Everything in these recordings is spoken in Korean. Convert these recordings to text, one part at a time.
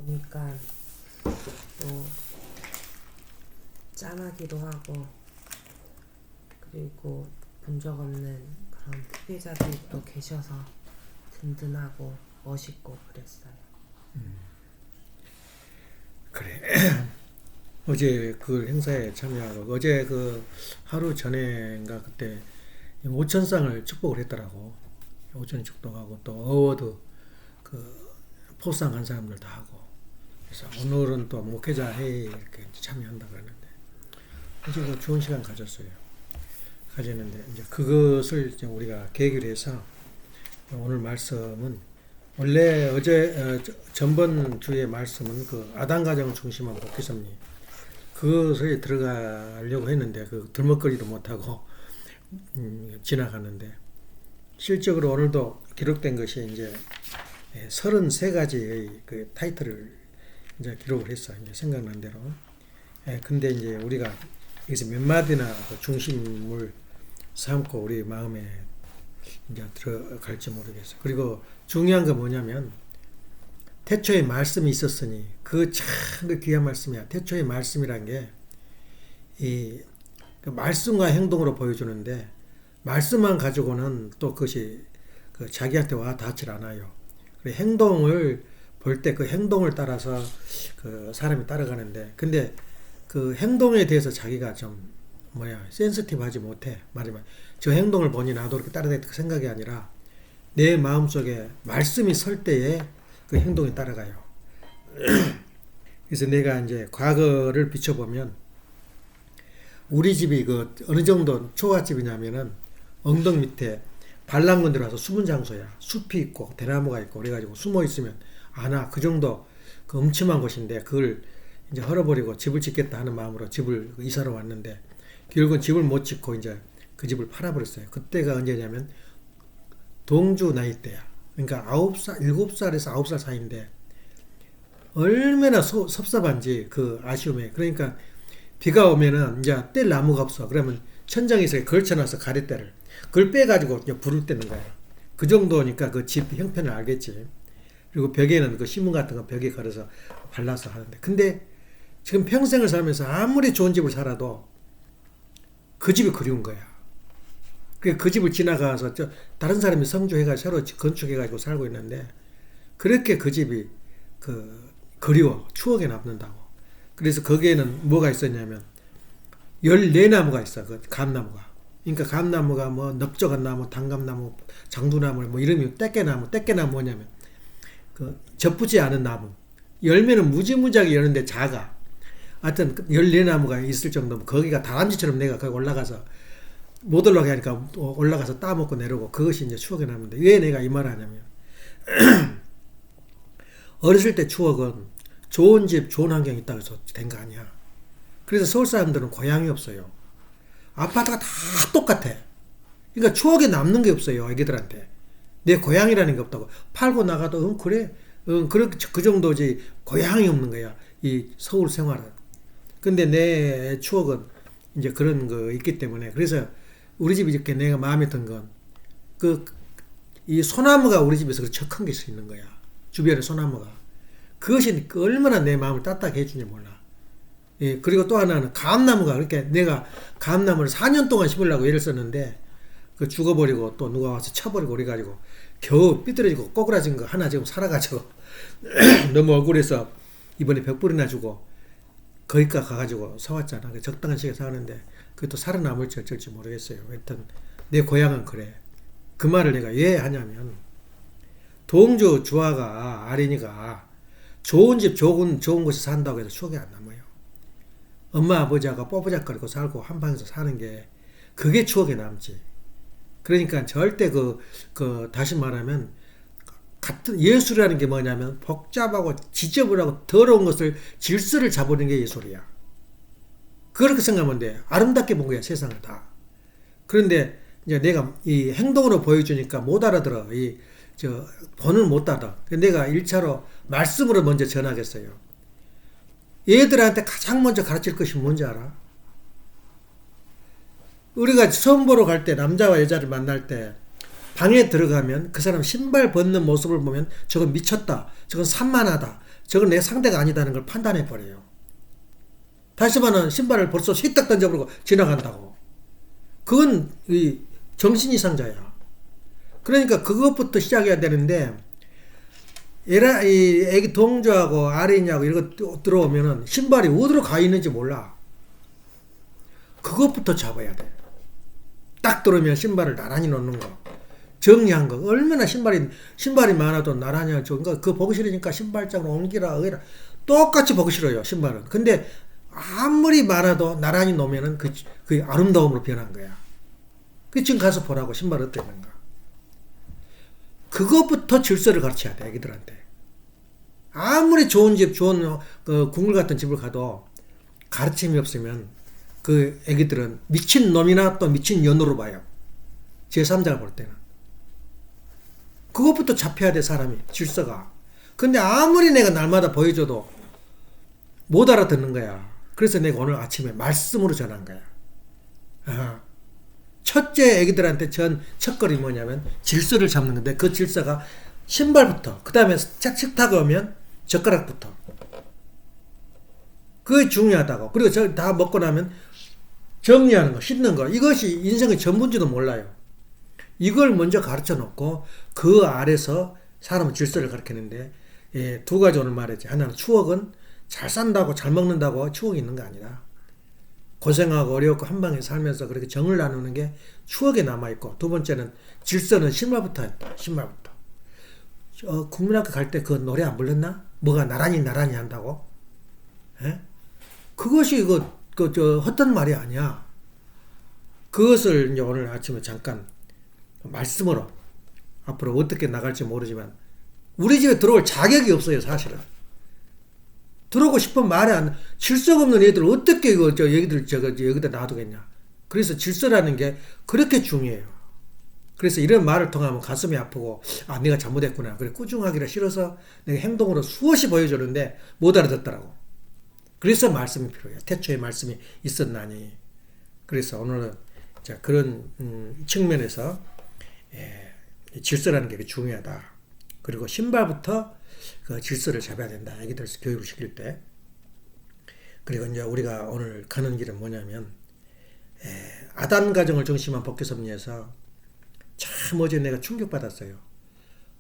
보니까 또 짠하기도 하고, 그리고 본 적 없는 그런 후계자들이 또 계셔서 든든하고 멋있고 그랬어요. 그래. 어제 그 행사에 참여하고 어제 그 하루 전에인가 그때 오천상을 축복을 했더라고. 오천 축복하고 또 어워드 그 포상 한 사람들 다 하고. 그래서 오늘은 또 목회자 회의 이렇게 참여한다 그랬는데 어제 그 좋은 시간 가졌는데 이제 그것을 이제 우리가 계기로 해서 오늘 말씀은 원래 어제 전번 주의 말씀은 그 아담 가정을 중심한 복귀 섭리 그것에 들어가려고 했는데 그 들먹거리도 못하고 지나갔는데 실적으로 오늘도 기록된 것이 이제 33가지의 그 타이틀을 이제 기록을 했어. 이제 생각난 대로. 근데 이제 우리가 여기서 몇 마디나 그 중심을 삼고 우리 마음에 이제 들어갈지 모르겠어. 그리고 중요한 건 뭐냐면 태초에 말씀이 있었으니 그 참 그 귀한 말씀이야. 태초의 말씀이란 게 이 그 말씀과 행동으로 보여주는데 말씀만 가지고는 또 그것이 그 자기한테 와 닿질 않아요. 행동을 볼 때 그 행동을 따라서 그 사람이 따라가는데 근데 그 행동에 대해서 자기가 좀 센시티브하지 못해. 말하면 저 행동을 보니 나도 그렇게 따라다닐 생각이 아니라 내 마음속에 말씀이 설 때에 그 행동이 따라가요. 그래서 내가 이제 과거를 비춰보면 우리 집이 그 어느 정도 초가집이냐면은 엉덩 밑에 반란군 들어와서 숨은 장소야. 숲이 있고 대나무가 있고 그래가지고 숨어 있으면 아나 그 정도 그 음침한 곳인데 그걸 이제 헐어버리고 집을 짓겠다 하는 마음으로 집을 이사로 왔는데 결국은 집을 못 짓고 이제 그 집을 팔아버렸어요. 그때가 언제냐면 동주 나이 때야. 그러니까 9살, 7살에서 9살 사이인데 얼마나 섭섭한지 그 아쉬움에. 그러니까 비가 오면은 이제 뗄 나무가 없어. 그러면 천장에서 걸쳐놔서 가래대를 그걸 빼가지고 불을 떼는 거야. 그 정도니까 그 집 형편을 알겠지. 그리고 벽에는 그 신문 같은 거 벽에 걸어서 발라서 하는데 근데 지금 평생을 살면서 아무리 좋은 집을 살아도 그 집이 그리운 거야. 그 집을 지나가서 다른 사람이 성주해가지고 새로 건축해가지고 살고 있는데 그렇게 그 집이 그리워. 추억에 남는다고. 그래서 거기에는 뭐가 있었냐면 14나무가 있어. 그 감나무가. 그러니까 감나무가 뭐 넓적한 나무, 단감나무, 장두나무 뭐 이름이 떼깨나무. 떼깨나무 뭐냐면 그 접붙지 않은 나무. 열매는 무지무지하게 여는데 작아. 하여튼 14나무가 있을 정도면 거기가 다람쥐처럼 내가 거기 올라가서 못 올라가게 하니까 올라가서 따먹고 내려오고 그것이 이제 추억에 남는데 왜 내가 이 말을 하냐면 어렸을 때 추억은 좋은 집, 좋은 환경이 있다고 해서 된 거 아니야. 그래서 서울 사람들은 고향이 없어요. 아파트가 다 똑같아. 그러니까 추억에 남는 게 없어요. 애기들한테. 내 고향이라는 게 없다고. 팔고 나가도 그래. 그 정도지 고향이 없는 거야. 이 서울 생활은. 근데 내 추억은 이제 그런 거 있기 때문에 그래서 우리 집이 이렇게 내가 마음에 든 건 이 소나무가 우리 집에서 그렇게 큰 게 있는 거야. 주변에 소나무가. 그것이 얼마나 내 마음을 따뜻하게 해주는지 몰라. 예, 그리고 또 하나는 감나무가 그렇게 내가 감나무를 4년 동안 심으려고 애를 썼는데 그 죽어버리고 또 누가 와서 쳐버리고 그래가지고 겨우 삐뚤어지고 꼬꾸라진 거 하나 지금 살아가지고 너무 억울해서 이번에 벽불이나 주고 거기까지 가가지고 사왔잖아. 적당한 시기에 사왔는데 그게 또 살아남을지 어쩔지 모르겠어요. 하여튼 내 고향은 그래. 그 말을 내가 왜 하냐면 동주 주아가 아린이가 좋은 집 좋은 곳에 산다고 해서 추억이 안 남아요. 엄마 아버지하고 뽀뽀작거리고 살고 한 방에서 사는 게 그게 추억에 남지. 그러니까 절대 다시 말하면 같은 예술이라는 게 뭐냐면 복잡하고 지저분하고 더러운 것을 질서를 잡아내는 게 예술이야. 그렇게 생각하면 돼. 아름답게 본 거야 세상을 다. 그런데 이제 내가 이 행동으로 보여주니까 못 알아들어. 본을 못 알아. 내가 1차로 말씀으로 먼저 전하겠어요. 얘들한테 가장 먼저 가르칠 것이 뭔지 알아? 우리가 처음 보러 갈 때 남자와 여자를 만날 때 방에 들어가면 그 사람 신발 벗는 모습을 보면 저건 미쳤다. 저건 산만하다. 저건 내 상대가 아니다는 걸 판단해 버려요. 다시 말하면 신발을 벌써 휘딱 던져버리고 지나간다고. 그건 이 정신 이상자야. 그러니까 그것부터 시작해야 되는데 이 애기 동조하고 아린이하고 이런 거 들어오면은 신발이 어디로 가 있는지 몰라. 그것부터 잡아야 돼. 딱 들어오면 신발을 나란히 놓는 거. 정리한 거. 얼마나 신발이 많아도 나란히 좋은 거. 그거 보기 싫으니까 신발장으로 옮기라. 똑같이 보기 싫어요, 신발은. 근데 아무리 많아도 나란히 놓으면은 그 아름다움으로 변한 거야. 그 지금 가서 보라고 신발 어땠는가. 그것부터 질서를 가르쳐야 돼, 애기들한테. 아무리 좋은 집, 좋은 국물 같은 집을 가도 가르침이 없으면 그 애기들은 미친 놈이나 또 미친 년으로 봐요. 제3자가 볼 때는. 그것부터 잡혀야 돼, 사람이. 질서가. 근데 아무리 내가 날마다 보여줘도 못 알아듣는 거야. 그래서 내가 오늘 아침에 말씀으로 전한 거야. 첫째 애기들한테 전 첫걸이 뭐냐면 질서를 잡는 건데 그 질서가 신발부터 그 다음에 식탁에 오면 젓가락부터 그게 중요하다고. 그리고 저 다 먹고 나면 정리하는 거, 씻는 거, 이것이 인생의 전부인지도 몰라요. 이걸 먼저 가르쳐 놓고 그 아래서 사람은 질서를 가르치는데 두 가지 오늘 말했지. 하나는 추억은 잘 산다고 잘 먹는다고 추억이 있는 거 아니라 고생하고 어렵고 한방에 살면서 그렇게 정을 나누는 게 추억에 남아있고, 두 번째는 질서는 신발부터 했다. 신발부터. 국민학교 갈 때 그 노래 안 불렀나? 뭐가 나란히 한다고? 에? 그것이 헛된 말이 아니야. 그것을 이제 오늘 아침에 잠깐 말씀으로 앞으로 어떻게 나갈지 모르지만 우리 집에 들어올 자격이 없어요, 사실은. 들어오고 싶은 말이 질서가 없는 애들 어떻게 얘기들 여기다 놔두겠냐. 그래서 질서라는 게 그렇게 중요해요. 그래서 이런 말을 통하면 가슴이 아프고 내가 잘못했구나. 그래 꾸중하기가 싫어서 내가 행동으로 수없이 보여주는데 못 알아듣더라고. 그래서 말씀이 필요해요. 태초에 말씀이 있었나니. 그래서 오늘은 그런 측면에서 질서라는 게 중요하다. 그리고 신발부터 그 질서를 잡아야 된다. 애기들 교육을 시킬 때. 그리고 이제 우리가 오늘 가는 길은 뭐냐면 아담 가정을 중심한 복귀 섭리에서 참 어제 내가 충격받았어요.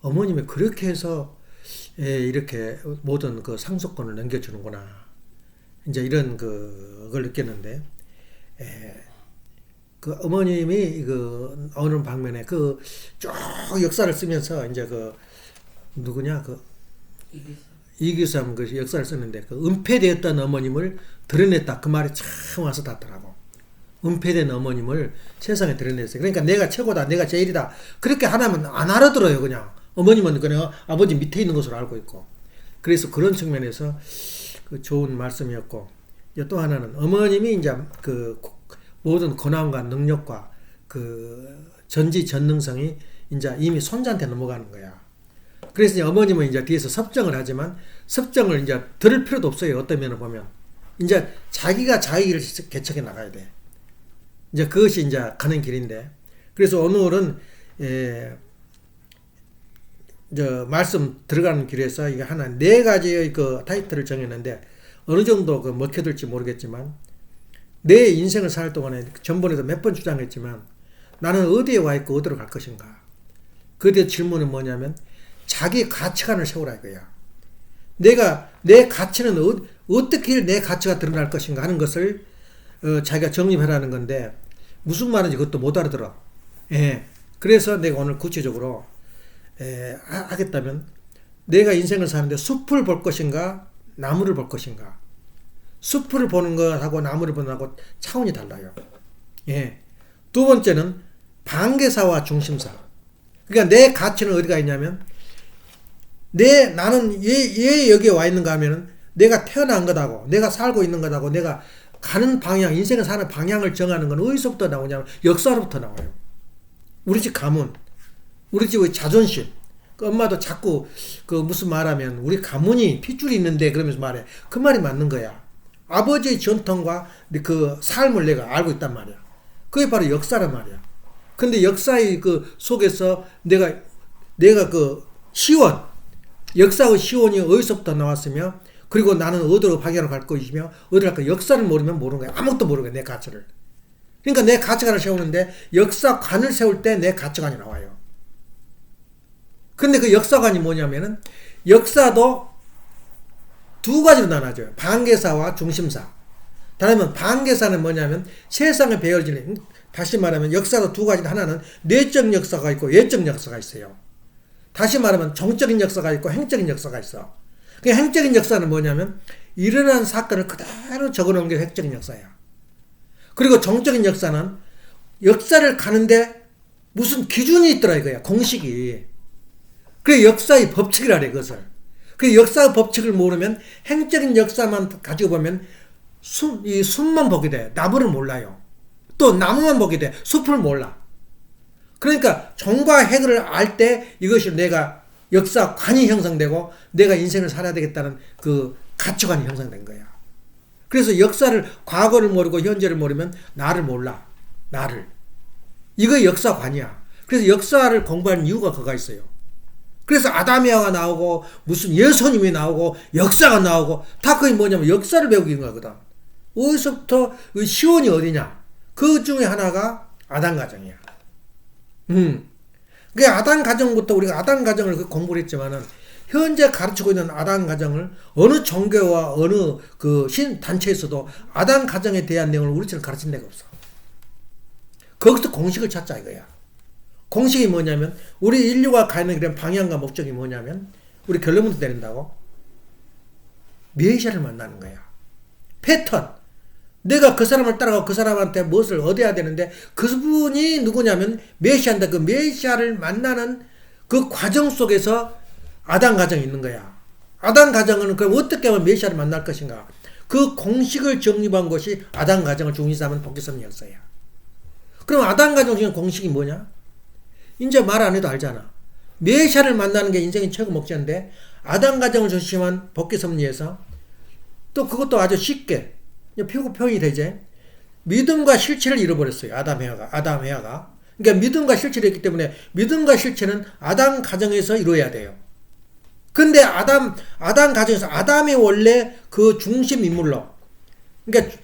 어머님이 그렇게 해서 이렇게 모든 그 상속권을 넘겨주는구나. 이제 이런 그걸 느꼈는데 그 어머님이 그 어느 방면에 그 쭉 역사를 쓰면서 이제 그 누구냐 이규삼 그 역사를 쓰는데 그 은폐되었던 어머님을 드러냈다. 그 말이 참 와서 닿더라고. 은폐된 어머님을 세상에 드러냈어요. 그러니까 내가 최고다, 내가 제일이다. 그렇게 하나면 안 알아들어요. 그냥 어머님은 그냥 아버지 밑에 있는 것으로 알고 있고. 그래서 그런 측면에서 그 좋은 말씀이었고, 또 하나는 어머님이 이제 그 모든 권한과 능력과 그 전지전능성이 이제 이미 손자한테 넘어가는 거야. 그래서 이제 어머님은 이제 뒤에서 섭정을 하지만 섭정을 이제 들을 필요도 없어요. 어떤 면을 보면. 이제 자기가 자기 길을 개척해 나가야 돼. 이제 그것이 이제 가는 길인데. 그래서 오늘은, 말씀 들어가는 길에서 이게 하나, 4가지의 그 타이틀을 정했는데, 어느 정도 그 먹혀들지 모르겠지만, 내 인생을 살 동안에 전번에도 몇 번 주장했지만, 나는 어디에 와 있고 어디로 갈 것인가. 그에 대한 질문은 뭐냐면, 자기 가치관을 세우라 이거야. 내 가치는 어떻게 내 가치가 드러날 것인가 하는 것을 자기가 정립하라는 건데 무슨 말인지 그것도 못 알아들어. 그래서 내가 오늘 구체적으로 하겠다면 내가 인생을 사는데 숲을 볼 것인가 나무를 볼 것인가. 숲을 보는 것하고 나무를 보는 것하고 차원이 달라요. 두 번째는 반개사와 중심사. 그러니까 내 가치는 어디가 있냐면 나는 왜 여기에 와 있는가 하면은 내가 태어난 것하고 내가 살고 있는 것하고 내가 가는 방향, 인생을 사는 방향을 정하는 건 어디서부터 나오냐면 역사로부터 나와요. 우리 집 가문, 우리 집의 자존심. 그 엄마도 자꾸 그 무슨 말하면 우리 가문이 핏줄이 있는데 그러면서 말해. 그 말이 맞는 거야. 아버지의 전통과 그 삶을 내가 알고 있단 말이야. 그게 바로 역사란 말이야. 근데 역사의 그 속에서 내가 그 시원, 역사의 시온이 어디서부터 나왔으며 그리고 나는 어디로 방향을 갈 것이며 어디로 갈까 역사를 모르면 모르는 거야. 아무것도 모르는 거야. 내 가치를. 그러니까 내 가치관을 세우는데 역사관을 세울 때 내 가치관이 나와요. 근데 그 역사관이 뭐냐면은 역사도 두 가지로 나눠져요. 반개사와 중심사. 다르면 반개사는 뭐냐면 세상에 배열지는 다시 말하면 역사도 두 가지. 하나는 내적 역사가 있고 외적 역사가 있어요. 다시 말하면 정적인 역사가 있고 행적인 역사가 있어. 그 행적인 역사는 뭐냐면 일어난 사건을 그대로 적어놓은 게 행적인 역사야. 그리고 정적인 역사는 역사를 가는데 무슨 기준이 있더라 이거야. 공식이. 그게 역사의 법칙이라 그래 그것을. 그 역사의 법칙을 모르면 행적인 역사만 가지고 보면 이 숲만 보게 돼. 나무를 몰라요. 또 나무만 보게 돼. 숲을 몰라. 그러니까 정과 해를 알 때 이것이 내가 역사관이 형성되고 내가 인생을 살아야 되겠다는 그 가치관이 형성된 거야. 그래서 역사를 과거를 모르고 현재를 모르면 나를 몰라. 나를. 이거 역사관이야. 그래서 역사를 공부하는 이유가 그거가 있어요. 그래서 아담이아가 나오고 무슨 예수님이 나오고 역사가 나오고 다 그게 뭐냐면 역사를 배우기 위한 거거든. 어디서부터 시온이 어디냐? 그 중에 하나가 아담 가정이야. 그 아담 가정부터 우리가 아담 가정을 공부를 했지만은 현재 가르치고 있는 아담 가정을 어느 종교와 어느 그 신 단체에서도 아담 가정에 대한 내용을 우리처럼 가르친 데가 없어. 거기서 공식을 찾자 이거야. 공식이 뭐냐면 우리 인류가 가는 그런 방향과 목적이 뭐냐면 우리 결론부터 내린다고 메시아를 만나는 거야. 패턴. 내가 그 사람을 따라가고 그 사람한테 무엇을 얻어야 되는데 그분이 누구냐면 메시아인데 그 메시아를 만나는 그 과정 속에서 아담 가정이 있는 거야. 아담 가정은 그럼 어떻게 하면 메시아를 만날 것인가? 그 공식을 정립한 것이 아담 가정을 중심삼은 복귀섭리 역사야. 그럼 아담 가정 중에 공식이 뭐냐? 이제 말 안 해도 알잖아. 메시아를 만나는 게 인생의 최고 목적인데 아담 가정을 중심한 복귀섭리에서 또 그것도 아주 쉽게 표현이 되지. 믿음과 실체를 잃어버렸어요. 아담 헤아가. 그러니까 믿음과 실체를 했기 때문에 믿음과 실체는 아담 가정에서 이루어야 돼요. 근데 아담 가정에서 아담이 원래 그 중심 인물로. 그러니까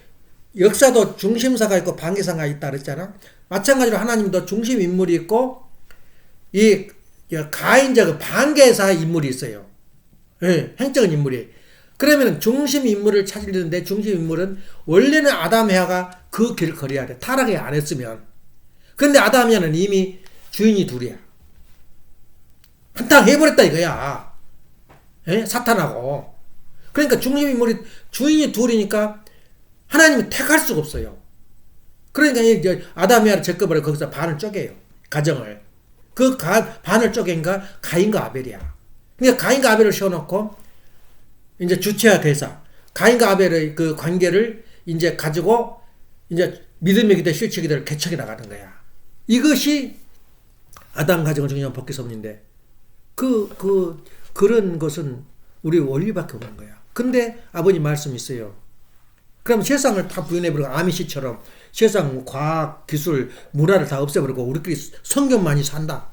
역사도 중심사가 있고 반개사가 있다 그랬잖아. 마찬가지로 하나님도 중심 인물이 있고 이 가인자 반개사 인물이 있어요. 예, 행적인 인물이. 그러면 중심 인물을 찾으려는데 중심 인물은 원래는 아담 헤아가 그 길을 걸어야 돼. 타락이 안 했으면. 근데 아담 헤아는 이미 주인이 둘이야. 한탕 해버렸다 이거야. 예? 사탄하고. 그러니까 중심 인물이 주인이 둘이니까 하나님이 택할 수가 없어요. 그러니까 이제 아담 헤아를 제껴버려 거기서 반을 쪼개요. 가정을. 그 반을 쪼갠가 가인과 아벨이야. 그러니까 가인과 아벨을 세워놓고 이제 주체와 대사, 가인과 아벨의 그 관계를 이제 가지고 이제 믿음의 기대 실체 기대를 개척해 나가는 거야. 이것이 아담 가정을 중요한 복귀섭리인데 그런 것은 우리 원리밖에 없는 거야. 근데 아버님 말씀이 있어요. 그럼 세상을 다 부인해버리고 아미시처럼 세상 과학, 기술, 문화를 다 없애버리고 우리끼리 성경만이 산다.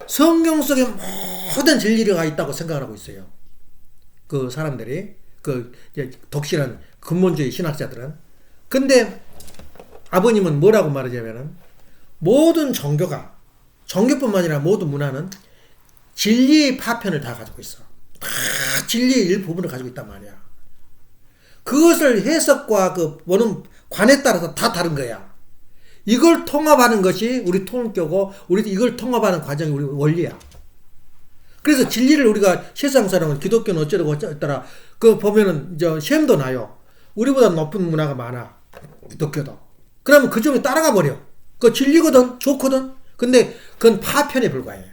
성경 속에 모든 진리가 있다고 생각을 하고 있어요. 그 사람들이 독실한 근본주의 신학자들은. 근데 아버님은 뭐라고 말하냐면은 모든 종교가 종교뿐만 아니라 모든 문화는 진리의 파편을 다 가지고 있어. 다 진리의 일부분을 가지고 있단 말이야. 그것을 해석과 그 보는 관에 따라서 다 다른 거야. 이걸 통합하는 것이 우리 통일교고 우리 이걸 통합하는 과정이 우리 원리야. 그래서 진리를 우리가 세상 사람은 기독교는 어쩌고 어쩌더라. 그 보면은 저 시험도 나요. 우리보다 높은 문화가 많아. 기독교도. 그러면 그 중에 따라가 버려. 그 진리거든, 좋거든. 근데 그건 파편에 불과해.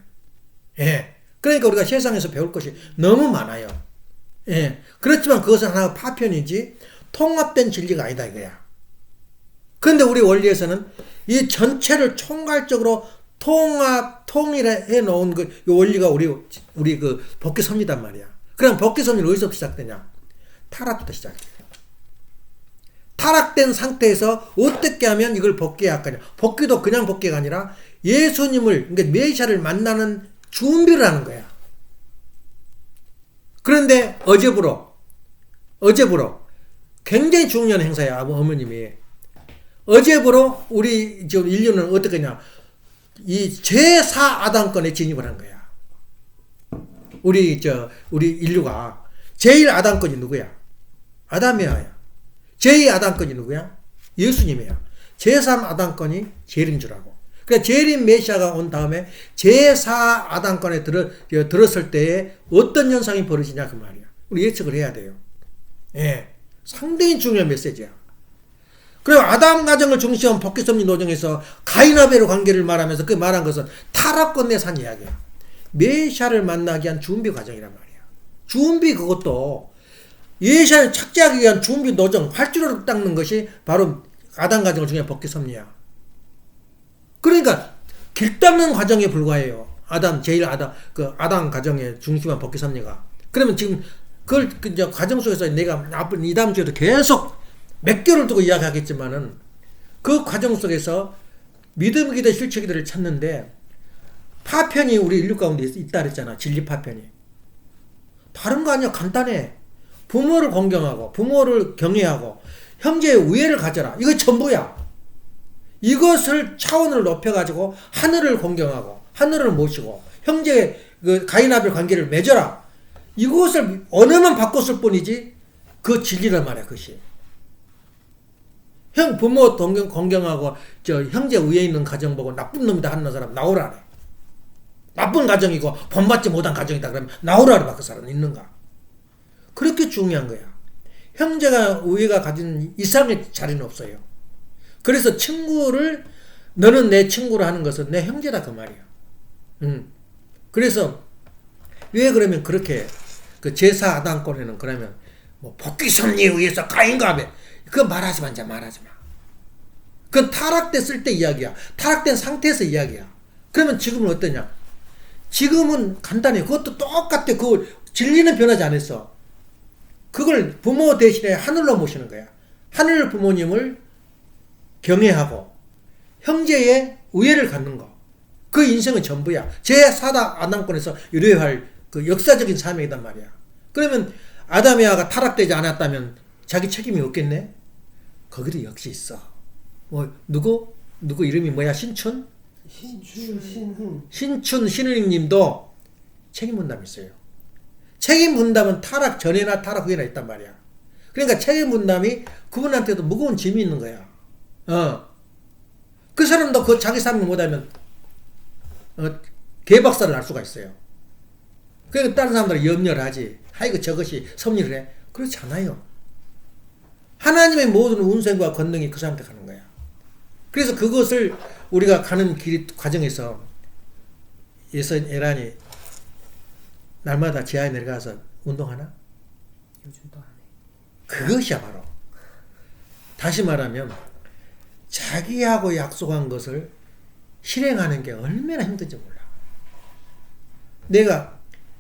예. 그러니까 우리가 세상에서 배울 것이 너무 많아요. 예. 그렇지만 그것은 하나 파편이지 통합된 진리가 아니다 이거야. 그런데 우리 원리에서는 이 전체를 총괄적으로 통일해 놓은 그 원리가 우리 그 복귀섭리단 말이야. 그럼 복귀섭리는 어디서부터 시작되냐? 타락부터 시작해. 타락된 상태에서 어떻게 하면 이걸 복귀할 거냐? 복귀도 그냥 복귀가 아니라 예수님을, 그러니까 메시아를 만나는 준비를 하는 거야. 그런데 어제부로 굉장히 중요한 행사야. 어머님이 어제부로 우리 지금 인류는 어떻게냐, 이 제4아담권에 진입을 한 거야. 우리 인류가 제1아담권이 누구야? 아담이야. 제2아담권이 누구야? 예수님이야. 제3아담권이 재림 주라고. 그러니까 재림 메시아가 온 다음에 제4아담권에 들었을 때에 어떤 현상이 벌어지냐 그 말이야. 우리 예측을 해야 돼요. 예, 상당히 중요한 메시지야. 그리고 아담 가정을 중시한 복귀섭리 노정에서 가인아벨의 관계를 말하면서 그 말한 것은 타락권 내산 이야기야. 메시아를 만나기 위한 준비 과정이란 말이야. 준비, 그것도 메시아를 착지하기 위한 준비 노정, 활주로를 닦는 것이 바로 아담 가정을 중요한 복귀섭리야. 그러니까 길 닦는 과정에 불과해요. 아담 가정의 중심한 복귀섭리가. 그러면 지금 그걸 이제 과정 속에서 내가 앞으로 이 다음 주에도 계속 몇 개월을 두고 이야기하겠지만은 그 과정 속에서 믿음의 기대 실체 기대를 찾는데 파편이 우리 인류 가운데 있다 그랬잖아. 진리 파편이. 다른 거 아니야. 간단해. 부모를 공경하고 부모를 경외하고 형제의 우애를 가져라. 이거 전부야. 이것을 차원을 높여가지고 하늘을 공경하고 하늘을 모시고 형제의 그 가인아벨 관계를 맺어라. 이것을 언어만 바꿨을 뿐이지 그 진리란 말이야. 그것이. 부모 공경하고 형제 위에 있는 가정 보고 나쁜 놈이다 하는 사람 나오라 그래. 나쁜 가정이고 본받지 못한 가정이다 그러면 나오라 그래. 그 사람 있는가. 그렇게 중요한 거야. 형제가 우애가 가진 이상의 자리는 없어요. 그래서 친구를 너는 내 친구로 하는 것은 내 형제다 그 말이야. 그래서 왜 그러면 그렇게 그 제4아담권에는 그러면 뭐 복귀섭리에 의해서 가인과 아벨 그거 말하지 마. 그건 타락됐을 때 이야기야. 타락된 상태에서 이야기야. 그러면 지금은 어떠냐? 지금은 간단해. 그것도 똑같아. 그 진리는 변하지 않았어. 그걸 부모 대신에 하늘로 모시는 거야. 하늘 부모님을 경외하고 형제의 우애를 갖는 거. 그 인생은 전부야. 제4아담권에서 이루어야 할 그 역사적인 사명이단 말이야. 그러면 아담 에아가 타락되지 않았다면 자기 책임이 없겠네? 거기도 역시 있어. 뭐 누구 이름이 뭐야? 신춘 신은님도 책임 분담이 있어요. 책임 분담은 타락 전에나 타락 후에나 있단 말이야. 그러니까 책임 분담이 그분한테도 무거운 짐이 있는 거야. 그 사람도 그 자기 삶을 못하면 개박살을 날 수가 있어요. 그러니까 다른 사람들은 염려를 하지. 아이고 저것이 섭리를 해. 그렇지 않아요. 하나님의 모든 운생과 권능이 그 사람한테 가는 거야. 그래서 그것을 우리가 가는 길 과정에서 에란이 날마다 지하에 내려가서 운동하나? 요즘도 안 해. 그것이야 바로. 다시 말하면 자기하고 약속한 것을 실행하는 게 얼마나 힘든지 몰라.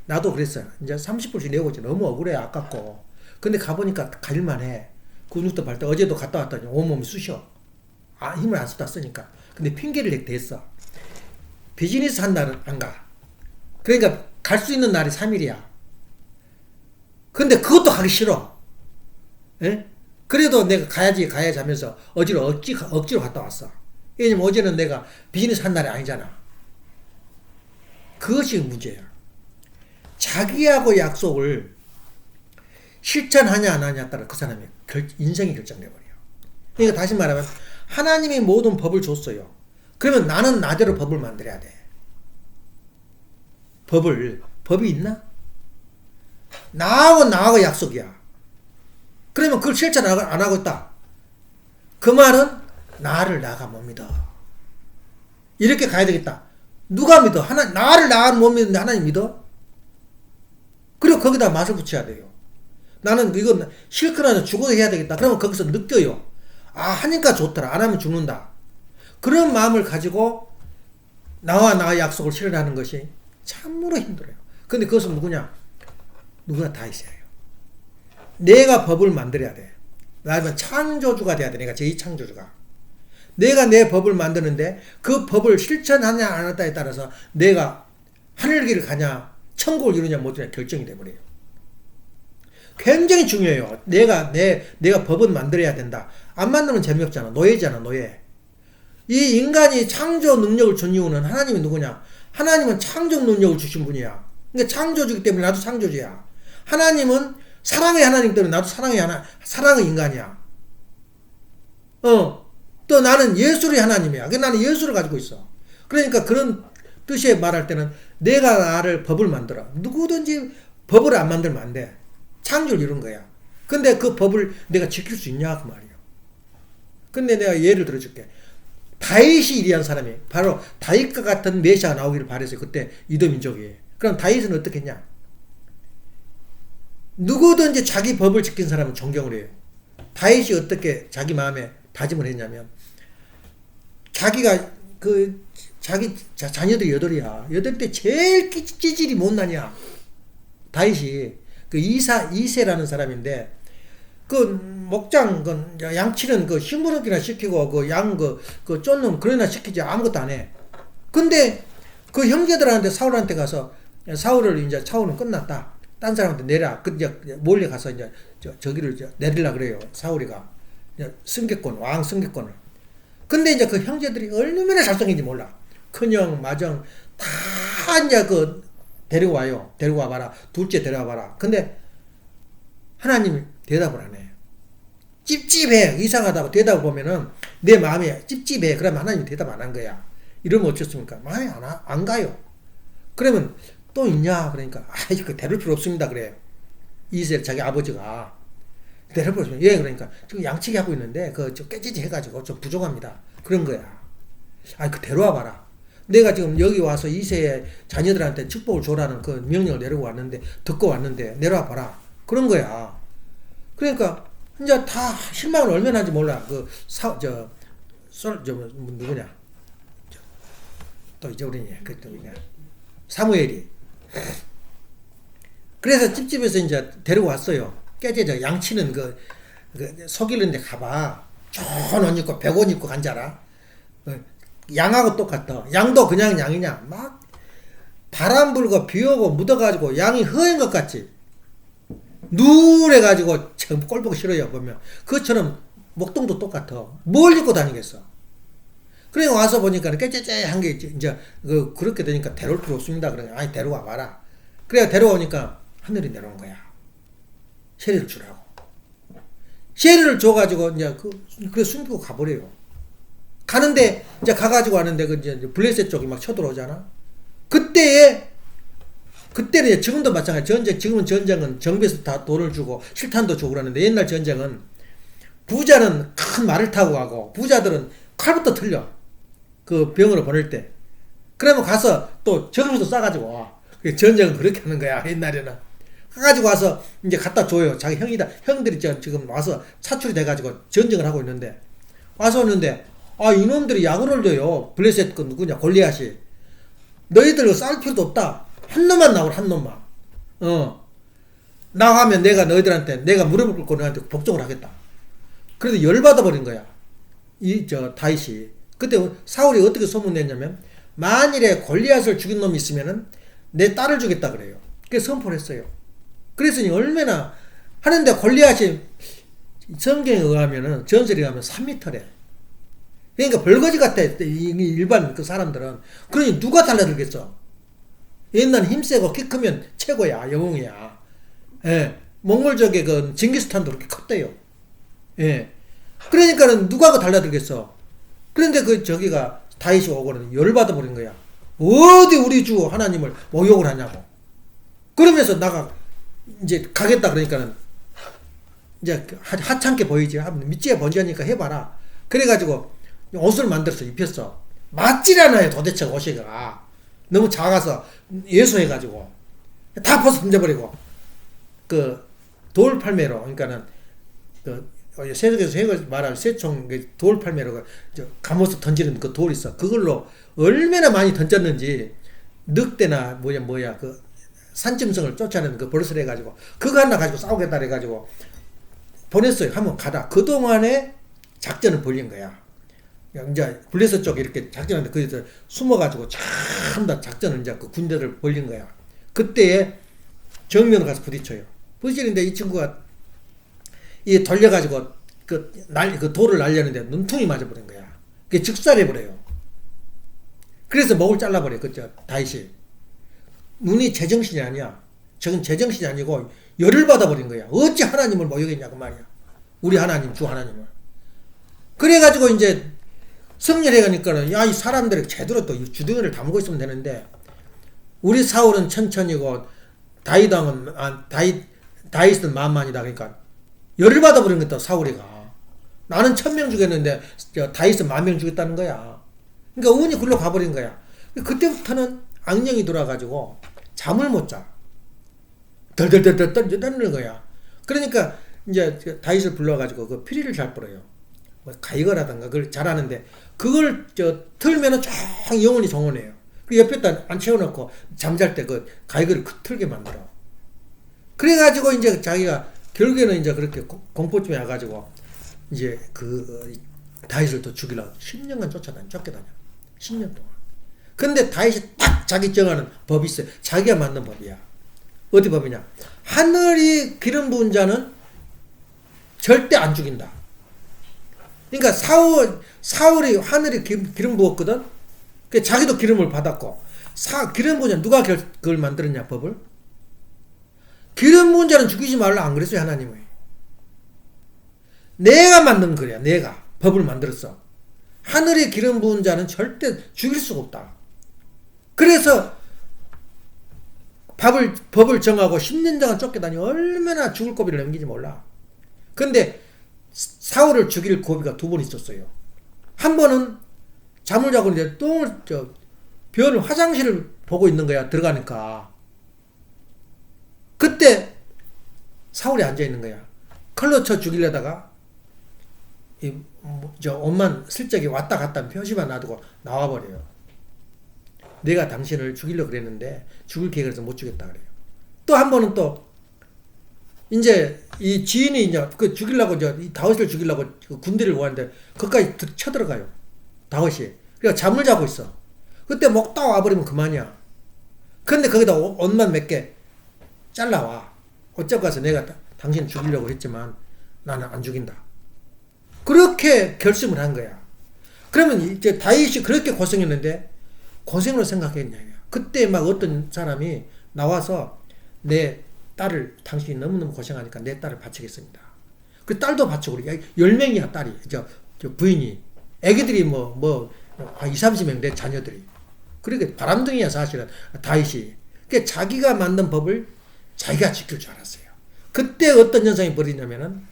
나도 그랬어요. 이제 30불씩 내고 있지. 너무 억울해. 아깝고. 근데 가보니까 갈만해. 근육도 발달. 어제도 갔다 왔더니 온몸이 쑤셔. 힘을 안 썼다 쓰니까. 근데 핑계를 댔어. 비즈니스 한 날은 안 가. 그러니까 갈 수 있는 날이 3일이야. 근데 그것도 가기 싫어. 에? 그래도 내가 가야지 하면서 억지로 갔다 왔어. 왜냐면 어제는 내가 비즈니스 한 날이 아니잖아. 그것이 문제야. 자기하고 약속을 실천하냐 안 하냐에 따라 그 사람의 인생이 결정돼버려. 그러니까 다시 말하면 하나님이 모든 법을 줬어요. 그러면 나는 나대로 법을 만들어야 돼. 법이 있나? 나하고 약속이야. 그러면 그걸 실천 안 하고 있다. 그 말은 나를 나가 못 믿어. 이렇게 가야 되겠다. 누가 믿어? 나를 못 믿는데 하나님 믿어? 그리고 거기다 맛을 붙여야 돼요. 나는 이건 싫거나 죽어도 해야 되겠다. 그러면 거기서 느껴요. 하니까 좋더라. 안 하면 죽는다. 그런 마음을 가지고 나와 약속을 실현하는 것이 참으로 힘들어요. 근데 그것은 누구냐? 누구나 다 있어야 해요. 내가 법을 만들어야 돼. 나는 창조주가 돼야 돼. 내가 제2창조주가. 내가 내 법을 만드는데 그 법을 실천하냐 안 하냐에 따라서 내가 하늘길을 가냐 천국을 이루냐 못 이루냐 결정이 돼버려요. 굉장히 중요해요. 내가 법은 만들어야 된다. 안 만들면 재미없잖아. 노예잖아, 노예. 이 인간이 창조 능력을 준 이유는 하나님이 누구냐? 하나님은 창조 능력을 주신 분이야. 그러니까 창조주기 때문에 나도 창조주야. 하나님은 사랑의 하나님 때문에 나도 사랑의 인간이야. 또 나는 예술의 하나님이야. 그러니까 나는 예술을 가지고 있어. 그러니까 그런 뜻의 말할 때는 내가 나를 법을 만들어. 누구든지 법을 안 만들면 안 돼. 창조를 이룬 거야. 근데 그 법을 내가 지킬 수 있냐 그 말이야. 근데 내가 예를 들어줄게. 다윗이 이리한 사람이 바로 다윗과 같은 메시아가 나오기를 바랬어요. 그때 유대민족이. 그럼 다윗은 어떻게 했냐? 누구든지 자기 법을 지킨 사람은 존경을 해요. 다윗이 어떻게 자기 마음에 다짐을 했냐면 자기가 자기 자녀들이 8이야. 8때 제일 찌질이 못나냐. 다윗이 이세라는 사람인데 목장 양치는 흰무르기나 시키고 쫓는 그러나 시키지 아무것도 안 해. 근데 그 형제들한테 사울한테 가서 사울은 끝났다. 딴 사람한테 내라. 이제 몰래 가서 이제 저기를 내리려 그래요. 사울이가 왕 승계권을. 근데 이제 그 형제들이 얼마나 잘생긴지 몰라. 큰형, 마정 다 이제 데려와요. 데려와 봐라. 둘째 데려와 봐라. 근데 하나님이 대답을 안 해. 찝찝해. 이상하다고 대답을 보면은 내 마음이 찝찝해. 그러면 하나님이 대답 안 한 거야. 이러면 어쩌습니까? 마음이 안 가요. 그러면 또 있냐? 그러니까 데릴 필요 없습니다. 그래요. 이세 자기 아버지가 데릴 필요 없습니다. 예, 그러니까 지금 양치기 하고 있는데 좀 깨지지 해가지고 좀 부족합니다. 그런 거야. 데려와 봐라. 내가 지금 여기 와서 이세의 자녀들한테 축복을 줘라는 그 명령을 내리고 왔는데 듣고 왔는데 내려와 봐라. 그런 거야. 그러니까 이제 다 실망을 얼마나 하는지 몰라. 누구냐? 또 잊어버리냐? 사무엘이. 그래서 찝찝해서 이제 데리고 왔어요. 깨져 양치는 속이는 데 가봐. 좋은 옷 입고 100옷 입고 간 줄 알아? 양하고 똑같아. 양도 그냥 양이냐? 막 바람 불고 비 오고 묻어가지고 양이 허연 것 같지? 누래가지고 참 꼴 보기 싫어요. 보면 그것처럼 목동도 똑같아. 뭘 입고 다니겠어? 그래 와서 보니까 깨째째한 게 이제 그렇게 되니까 데려올 필요 없습니다. 그러니까 데려와 봐라. 그래 데려오니까 하늘이 내려온 거야. 세례를 주라고. 세례를 줘가지고 이제 그래 숨기고 가버려요. 가는데 이제 가가지고 왔는데 이제 블레셋 쪽이 막 쳐들어오잖아. 그때는 지금도 마찬가지. 지금은 전쟁은 정비에서 다 돈을 주고 실탄도 주고 그러는데 옛날 전쟁은 부자는 큰 말을 타고 가고 부자들은 칼부터 틀려. 그 병으로 보낼 때. 그러면 가서 또 적금도 싸가지고 와. 전쟁은 그렇게 하는 거야. 옛날에는. 가가지고 와서 이제 갖다 줘요. 자기 형들이 지금 와서 차출이 돼가지고 전쟁을 하고 있는데 와서 오는데 이놈들이 약을 줘요. 블레셋 누구냐 골리앗이. 너희들 싸울 필요도 없다. 한 놈만 나오라. 한 놈만. 나가면 내가 너희들한테 내가 무릎을 꿇고 너한테 복종을 하겠다. 그래서 열받아 버린 거야. 다윗이. 그때 사울이 어떻게 소문냈냐면 만일에 골리앗을 죽인 놈이 있으면은 내 딸을 주겠다 그래요. 그래서 선포를 했어요. 그랬으니 얼마나 하는데 골리앗이 성경에 의하면은 전설에 의하면 3m래. 그러니까 벌거지 같아. 일반 그 사람들은. 그러니 누가 달라들겠어? 옛날 힘세고 키 크면 최고야. 영웅이야. 예. 몽골족의 징기스탄도 그렇게 컸대요. 예. 그러니까는 누가 달라들겠어? 그런데 저기가 다윗이 오고는 열받아 버린 거야. 어디 우리 주 하나님을 모욕을 하냐고. 그러면서 이제 가겠다 그러니까는 이제 하찮게 보이지. 밑지에 번지하니까 해봐라. 그래가지고 옷을 만들어서 입혔어. 맞질 않아요. 도대체 옷이가. 너무 작아서 예소해가지고 다 벗어 던져버리고 돌팔매로 그러니까는 세속에서 말할 새총 돌팔매로 감아서 던지는 그 돌 있어. 그걸로 얼마나 많이 던졌는지 늑대나 산짐승을 쫓아내는 버릇을 해가지고 그거 하나 가지고 싸우겠다 해가지고 보냈어요. 한번 가라. 그동안에 작전을 벌린 거야. 이제 블레셋 쪽에 이렇게 작전하는데 거기서 숨어가지고 참 다 작전을 이제 군대를 벌린 거야. 그때에 정면으로 가서 부딪혀요. 부실인데 이 친구가 이 돌려가지고 그 돌을 날렸는데 눈통이 맞아버린 거야. 그게 즉살해버려요. 그래서 목을 잘라버려. 그죠? 다윗이. 눈이 제정신이 아니야. 저건 제정신이 아니고 열을 받아버린 거야. 어찌 하나님을 모욕했냐고 말이야. 우리 하나님, 주 하나님을. 그래가지고 이제 성렬해 가니까는 야, 이 사람들이 제대로 또 주둥이를 담고 있으면 되는데 우리 사울은 천천히고 다윗은 만만이다. 그러니까 열을 받아버린 것도 사울이가. 나는 1000명 죽였는데 다윗은 10,000명 죽였다는 거야. 그러니까 운이 굴러 가버린 거야. 그때부터는 악령이 돌아가지고 잠을 못 자. 덜덜덜덜 떠는 거야. 그러니까 이제 다윗을 불러가지고 그 피리를 잘 불어요. 뭐 가이거라든가 그걸 잘하는데 그걸 틀면은 쫙 영혼이 정원해요. 그 옆에다 안 채워놓고 잠잘 때 그 가이거를 틀게 만들어. 그래가지고 이제 자기가 결국에는 이제 그렇게 공포증에 와가지고 이제 그 다윗을 또 죽이려고 10년간 쫓겨다녀. 10년 동안. 근데 다윗이 딱 자기 정하는 법이 있어요. 자기가 만든 법이야. 어디 법이냐? 하늘이 기름 부은 자는 절대 안 죽인다. 그러니까 사울이 하늘이 기름 부었거든. 그 자기도 기름을 받았고 기름 부은 자 누가 그걸 만들었냐 법을? 기름 부은 자는 죽이지 말라 안 그랬어요 하나님이. 내가 만든 거야. 내가 법을 만들었어. 하늘이 기름 부은 자는 절대 죽일 수가 없다. 그래서 법을 정하고 10년 동안 쫓겨다니 얼마나 죽을 고비를 넘기지 몰라. 근데 사울을 죽일 고비가 2번 있었어요. 한 번은 잠을 자고 이제 변 화장실을 보고 있는 거야. 들어가니까. 그때 사울이 앉아 있는 거야. 칼로 쳐 죽이려다가 옷만 슬쩍이 왔다 갔다 표시만 놔두고 나와버려요. 내가 당신을 죽이려고 그랬는데 죽을 계획을 해서 못 죽였다 그래요. 또 한 번은 또 이제 이 지인이 이제 그 죽이려고 이 다윗을 죽이려고 그 군대를 모았는데 거기까지 쳐들어가요. 다윗이. 그러니까 잠을 자고 있어. 그때 목 딱 와버리면 그만이야. 근데 거기다 옷만 몇 개 잘라와. 어쩌고 가서 내가 당신 죽이려고 했지만 나는 안 죽인다. 그렇게 결심을 한 거야. 그러면 이제 다윗이 그렇게 고생했는데 고생으로 생각했냐. 그때 막 어떤 사람이 나와서 내 딸을 당신이 너무너무 고생하니까 내 딸을 바치겠습니다. 그 딸도 바치고 우리 10명이야 딸이. 저 부인이. 애기들이 한 20-30명 내 자녀들이. 그러니까 바람둥이야 사실은 다윗이. 그러니까 자기가 만든 법을 자기가 지킬 줄 알았어요. 그때 어떤 현상이 벌이냐면은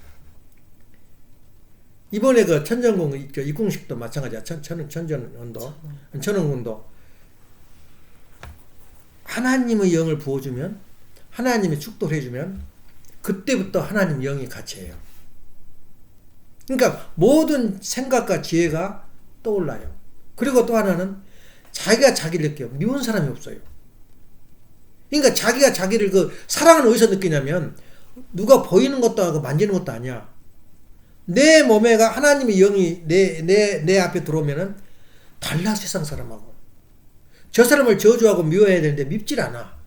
이번에 그 천정궁 입궁식도 마찬가지야. 천원군도 하나님의 영을 부어주면 하나님이 축도를 해주면 그때부터 하나님 영이 같이 해요. 그러니까 모든 생각과 지혜가 떠올라요. 그리고 또 하나는 자기가 자기를 느껴요. 미운 사람이 없어요. 그러니까 자기가 자기를 사랑을 어디서 느끼냐면 누가 보이는 것도 하고 만지는 것도 아니야. 내 몸에가 하나님의 영이 내 앞에 들어오면은 달라 세상 사람하고. 저 사람을 저주하고 미워해야 되는데 밉질 않아.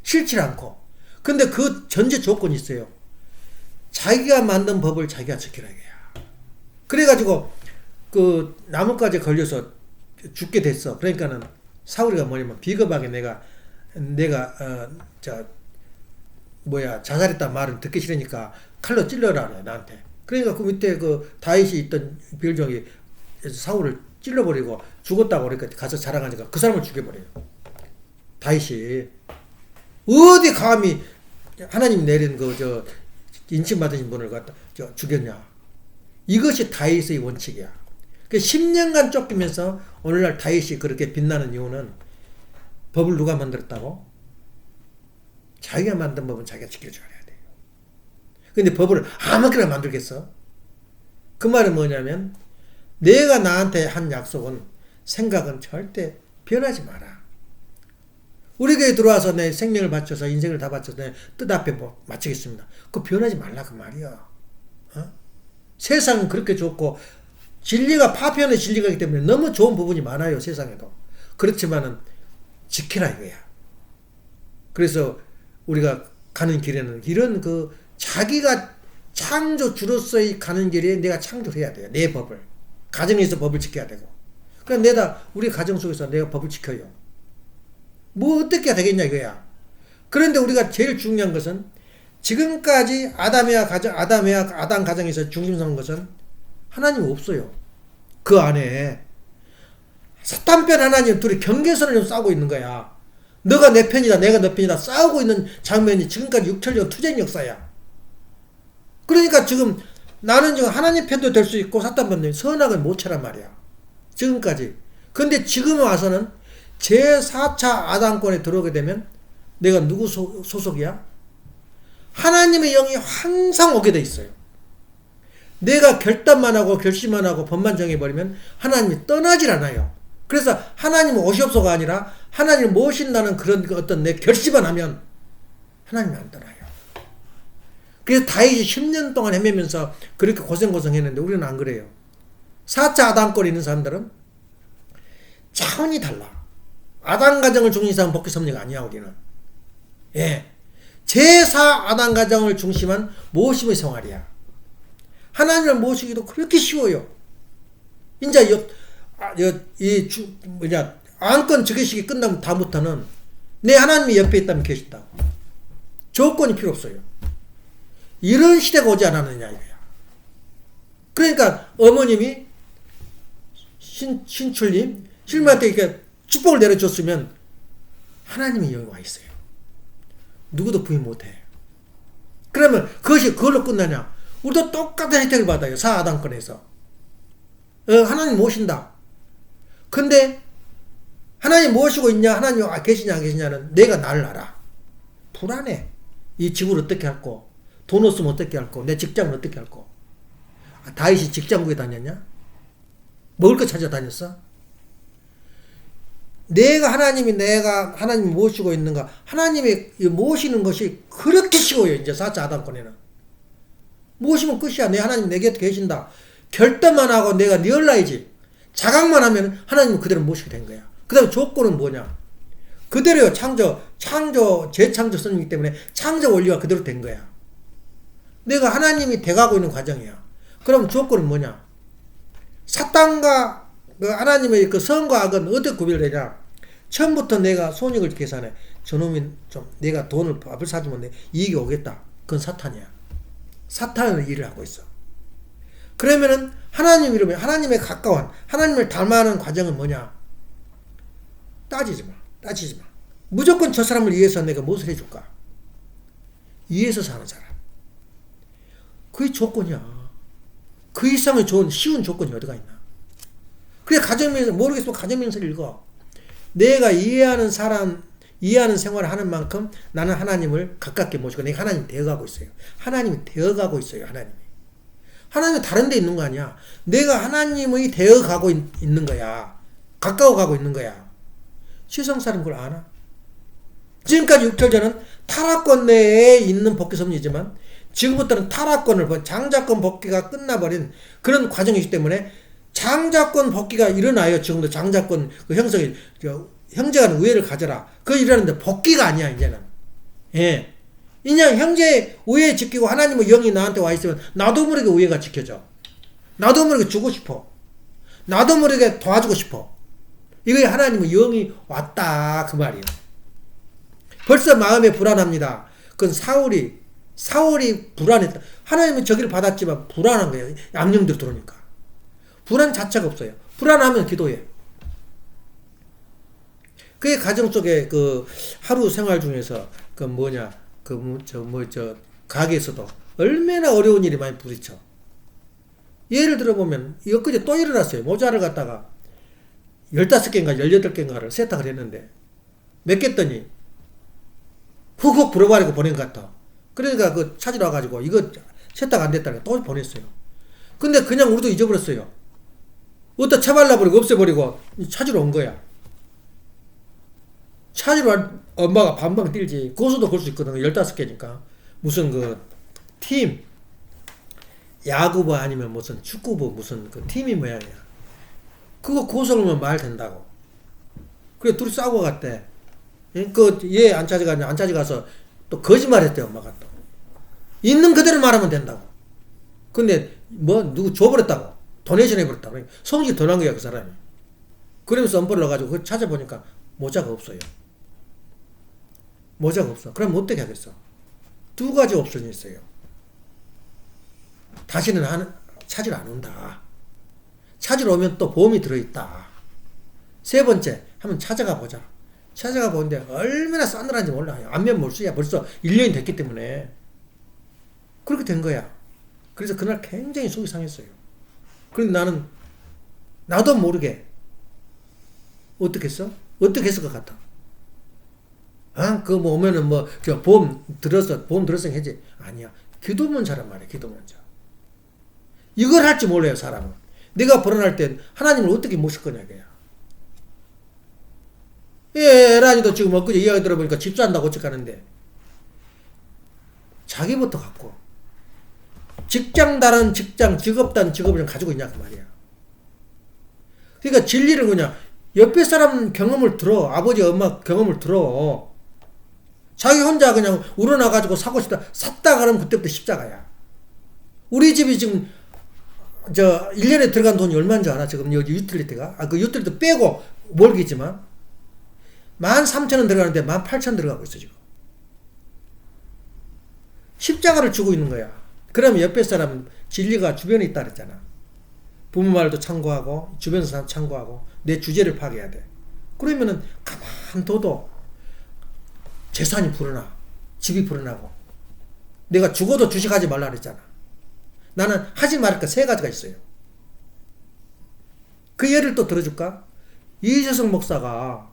싫질 않고. 근데 그 전제 조건이 있어요. 자기가 만든 법을 자기가 지키라 이거야. 그래가지고 그 나뭇가지에 걸려서 죽게 됐어. 그러니까는 사울이가 뭐냐면 비겁하게 내가 자살했단 말은 듣기 싫으니까 칼로 찔러라 그래 나한테. 그러니까 그 밑에 그 다윗이 있던 별종이 사울을 찔러버리고 죽었다고 그러니까 가서 자랑하니까 그 사람을 죽여버려요. 다윗이 어디 감히 하나님 내린 인침 받으신 분을 갖다 죽였냐. 이것이 다윗의 원칙이야. 그 10년간 쫓기면서 오늘날 다윗이 그렇게 빛나는 이유는 법을 누가 만들었다고? 자기가 만든 법은 자기가 지켜줘야 돼요. 근데 법을 아무렇게나 만들겠어? 그 말은 뭐냐면 내가 나한테 한 약속은 생각은 절대 변하지 마라. 우리 교회에 들어와서 내 생명을 바쳐서 인생을 다 바쳐서 내 뜻 앞에 마치겠습니다. 그거 변하지 말라 그 말이야. 세상은 그렇게 좋고 진리가 파편의 진리가기 때문에 너무 좋은 부분이 많아요. 세상에도. 그렇지만은 지키라 이거야. 그래서 우리가 가는 길에는 이런 그 자기가 창조주로서의 가는 길에 내가 창조를 해야 돼요. 내 법을. 가정에서 법을 지켜야 되고. 그러니까 내가 우리 가정 속에서 내가 법을 지켜요. 뭐 어떻게 되겠냐 이거야. 그런데 우리가 제일 중요한 것은 지금까지 아담 가정에서 중심 삼은 것은 하나님 없어요. 그 안에 사탄편 하나님 둘이 경계선을 좀 싸우고 있는 거야. 너가 내 편이다 내가 너 편이다 싸우고 있는 장면이 지금까지 6천년 투쟁 역사야. 그러니까 지금 나는 지금 하나님 편도 될 수 있고 사탄 편도 선악을 못 차란 말이야. 지금까지. 근데 지금 와서는 제4차 아담권에 들어오게 되면 내가 누구 소속이야? 하나님의 영이 항상 오게 돼 있어요. 내가 결단만 하고 결심만 하고 법만 정해버리면 하나님이 떠나질 않아요. 그래서 하나님 오시옵소가 아니라 하나님을 모신다는 그런 어떤 내 결심만 하면 하나님이 안 떠나요. 그래서 다윗이 10년 동안 헤매면서 그렇게 고생했는데 우리는 안 그래요. 4차 아담권에 있는 사람들은 차원이 달라. 아담 가정을 중심한 복귀 섭리가 아니야 우리는. 예, 제4 아담 가정을 중심한 모심의 생활이야. 하나님을 모시기도 그렇게 쉬워요. 이제 안건 즉위식이 끝나면 다음부터는 내 하나님이 옆에 있다면 계신다. 조건이 필요 없어요. 이런 시대가 오지 않았느냐 이거야. 그러니까 어머님이 신출님 신부한테 이렇게 축복을 내려줬으면 하나님이 여기 와 있어요. 누구도 부인 못해. 그러면 그것이 그걸로 끝나냐? 우리도 똑같은 혜택을 받아요. 사아담권에서. 하나님 모신다. 근데 하나님 모시고 있냐 하나님 계시냐 안 계시냐는 내가 나를 알아. 불안해. 이 집을 어떻게 할고 돈 없으면 어떻게 할고 내 직장을 어떻게 할고. 다윗이 직장 구해 다녔냐? 먹을 거 찾아다녔어? 내가 하나님이 모시고 있는가? 하나님이 모시는 것이 그렇게 쉬워요. 이제 4차 아담권에는. 모시면 끝이야. 내 하나님 내 곁에 계신다. 결단만 하고 내가 리얼라이즈 자각만 하면 하나님은 그대로 모시게 된 거야. 그 다음에 조건은 뭐냐? 그대로요. 재창조 선이기 때문에 창조 원리가 그대로 된 거야. 내가 하나님이 돼가고 있는 과정이야. 그럼 조건은 뭐냐? 사탄과 그 하나님의 그 선과 악은 어떻게 구별되냐? 처음부터 내가 손익을 계산해. 저놈이 좀 내가 돈을 밥을 사주면 내 이익이 오겠다. 그건 사탄이야. 사탄의 일을 하고 있어. 그러면은 하나님 이름에 하나님에 가까운 하나님을 닮아가는 과정은 뭐냐? 따지지 마. 무조건 저 사람을 위해서 내가 무엇을 해줄까? 위해서 사는 사람. 그게 조건이야. 그 이상의 쉬운 조건이 어디가 있나? 그래 가정명세 모르겠으면 가정명세를 읽어. 내가 이해하는 생활을 하는 만큼 나는 하나님을 가깝게 모시고 내가 하나님 되어가고 있어요. 하나님이 되어가고 있어요. 하나님은 다른 데 있는 거 아니야. 내가 하나님의 되어가고 있는 거야. 가까워가고 있는 거야. 세상 사람 그걸 아나? 지금까지 6개월 전은 타락권 내에 있는 복귀섭리지만 지금부터는 타락권을 장자권 복귀가 끝나버린 그런 과정이기 때문에 장자권 복귀가 일어나요. 지금도 장자권 그 형성이 형제간 우애를 가져라. 그거 일어나는데 복귀가 아니야 이제는. 예, 이제 형제 우애 지키고 하나님의 영이 나한테 와 있으면 나도 모르게 우애가 지켜져. 나도 모르게 주고 싶어. 나도 모르게 도와주고 싶어. 이게 하나님의 영이 왔다 그 말이에요. 벌써 마음에 불안합니다. 그건 사울이 불안했다. 하나님은 저기를 받았지만 불안한 거예요. 악령들 들어오니까. 불안 자체가 없어요. 불안하면 기도해. 그게 가정 속에 그 하루 생활 중에서 가게에서도 얼마나 어려운 일이 많이 부딪혀. 예를 들어보면 엊그제 또 일어났어요. 모자를 갖다가 15개인가 18개인가를 세탁을 했는데 몇 개 했더니 훅훅 불어버리고 보낸 것 같아. 그러니까 그 찾으러 와가지고 이거 세탁 안 됐다니까 또 보냈어요. 근데 그냥 우리도 잊어버렸어요. 어디다 처발라버리고 없애버리고 찾으러 온 거야. 찾으러 엄마가 반방 뛸지. 고소도 걸 수 있거든. 15개니까. 무슨 팀 야구부 아니면 무슨 축구부 무슨 그 팀이 모양이야. 그거 고소하면 말 된다고. 그래 둘이 싸우고 갔대. 얘 안 찾아가서 또 거짓말했대 엄마가 또. 있는 그대로 말하면 된다고. 근데 뭐 누구 줘버렸다고. 도네이션 해버렸다고. 성질 더 난 거야 그 사람이. 그러면서 엄벌을 넣어가지고 그걸 찾아보니까 모자가 없어요. 모자가 없어. 그럼 어떻게 하겠어? 두 가지 옵션이 있어요. 다시는 찾으러 안 온다. 찾으러 오면 또 보험이 들어있다. 세 번째, 한번 찾아가 보자. 찾아가 보는데 얼마나 싸늘한지 몰라요. 안면 몰수야. 벌써 1년이 됐기 때문에. 그렇게 된 거야. 그래서 그날 굉장히 속이 상했어요. 그런데 나는 나도 모르게 어떻게 했어? 어떻게 했을 것 같아? 아, 그거 뭐 오면은 뭐 보험 들었어 했지. 아니야. 기도문 자란 말이야. 기도문 자. 이걸 할 줄 몰라요 사람은. 내가 불안할 땐 하나님을 어떻게 모실 거냐 그야. 에라니도 지금 엊그제 이야기 들어보니까 집 산다고 어쩌가는데 자기부터 갖고 직장 다른 직장 직업 다른 직업을 가지고 있냐 그 말이야. 그러니까 진리를 그냥 옆에 사람 경험을 들어. 아버지 엄마 경험을 들어. 자기 혼자 그냥 우러나가지고 사고 싶다. 샀다 그러면 그때부터 십자가야. 우리 집이 지금 1년에 들어간 돈이 얼마인지 알아? 지금 여기 유틸리티가? 그 유틸리티 빼고 몰기지만 13,000원 들어가는데 18,000원 들어가고 있어 지금. 십자가를 주고 있는 거야. 그러면 옆에 사람은 진리가 주변에 있다 그랬잖아. 부모 말도 참고하고 주변 사람 참고하고 내 주제를 파악해야 돼. 그러면은 가만 둬도 재산이 불어나. 집이 불어나고. 내가 죽어도 주식하지 말라 그랬잖아. 나는 하지 말까 세 가지가 있어요. 그 예를 또 들어줄까? 이재성 목사가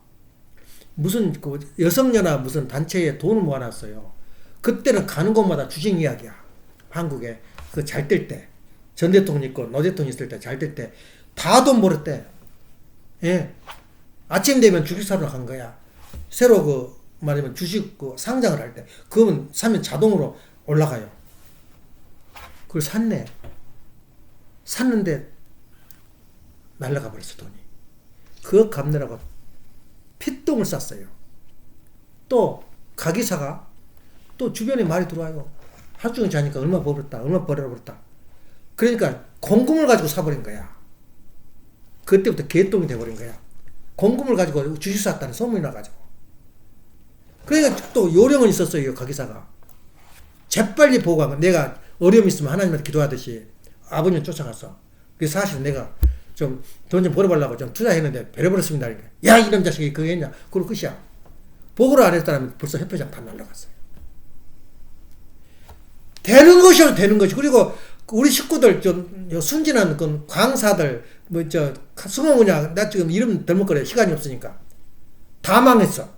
무슨 그 여성연합 무슨 단체에 돈을 모아놨어요. 그때는 가는 곳마다 주식 이야기야. 한국에 그 잘 될 때. 전 대통령 있고 노 대통령 있을 때 잘 될 때 다 돈 벌었대. 예. 아침 되면 주식 사러 간 거야. 새로 그 말하면 주식 그 상장을 할 때 그러면 사면 자동으로 올라가요. 그걸 샀네. 샀는데 날라가 버렸어 돈이. 그거 갚느라고 핏똥을 쌌어요. 또 가게사가 또 주변에 말이 들어와요. 하루 종일 자니까 얼마 벌었다. 얼마 벌어버렸다. 그러니까 공금을 가지고 사버린 거야. 그때부터 개똥이 돼버린 거야. 공금을 가지고 주식 샀다는 소문이 나가지고. 그러니까 또 요령은 있었어요. 가게사가. 재빨리 보고 하면 내가 어려움 있으면 하나님한테 기도하듯이 아버님 쫓아갔어. 그래서 사실 내가 좀 돈 좀 벌어보려고 좀 투자했는데 베려버렸습니다. 그러니까 야 이런 자식이 그거 했냐. 그걸 끝이야. 보고를 안 했다면 벌써 협회장 다 날라갔어요. 되는 것이요 되는 것이. 그리고 우리 식구들 좀 순진한 그 강사들 수모 뭐냐 나 지금 이름 덜먹거려 시간이 없으니까 다 망했어.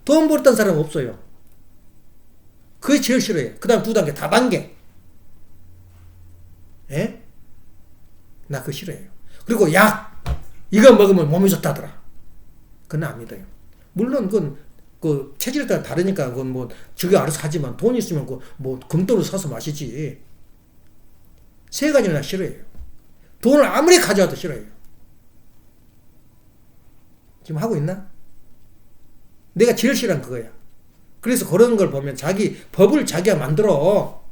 돈 벌었던 사람 없어요. 그게 제일 싫어요. 그 다음 2단계 다단계. 예? 나 그거 싫어해요. 그리고 약 이거 먹으면 몸이 좋다더라. 그건 안 믿어요. 물론 그건 그 체질에 따라 다르니까 그건 뭐 저게 알아서 하지만 돈 있으면 그 뭐 금도로 사서 마시지. 세 가지는 나 싫어해요. 돈을 아무리 가져와도 싫어해요. 지금 하고 있나? 내가 제일 싫어한 그거야. 그래서 그런 걸 보면 자기 법을 자기가 만들어.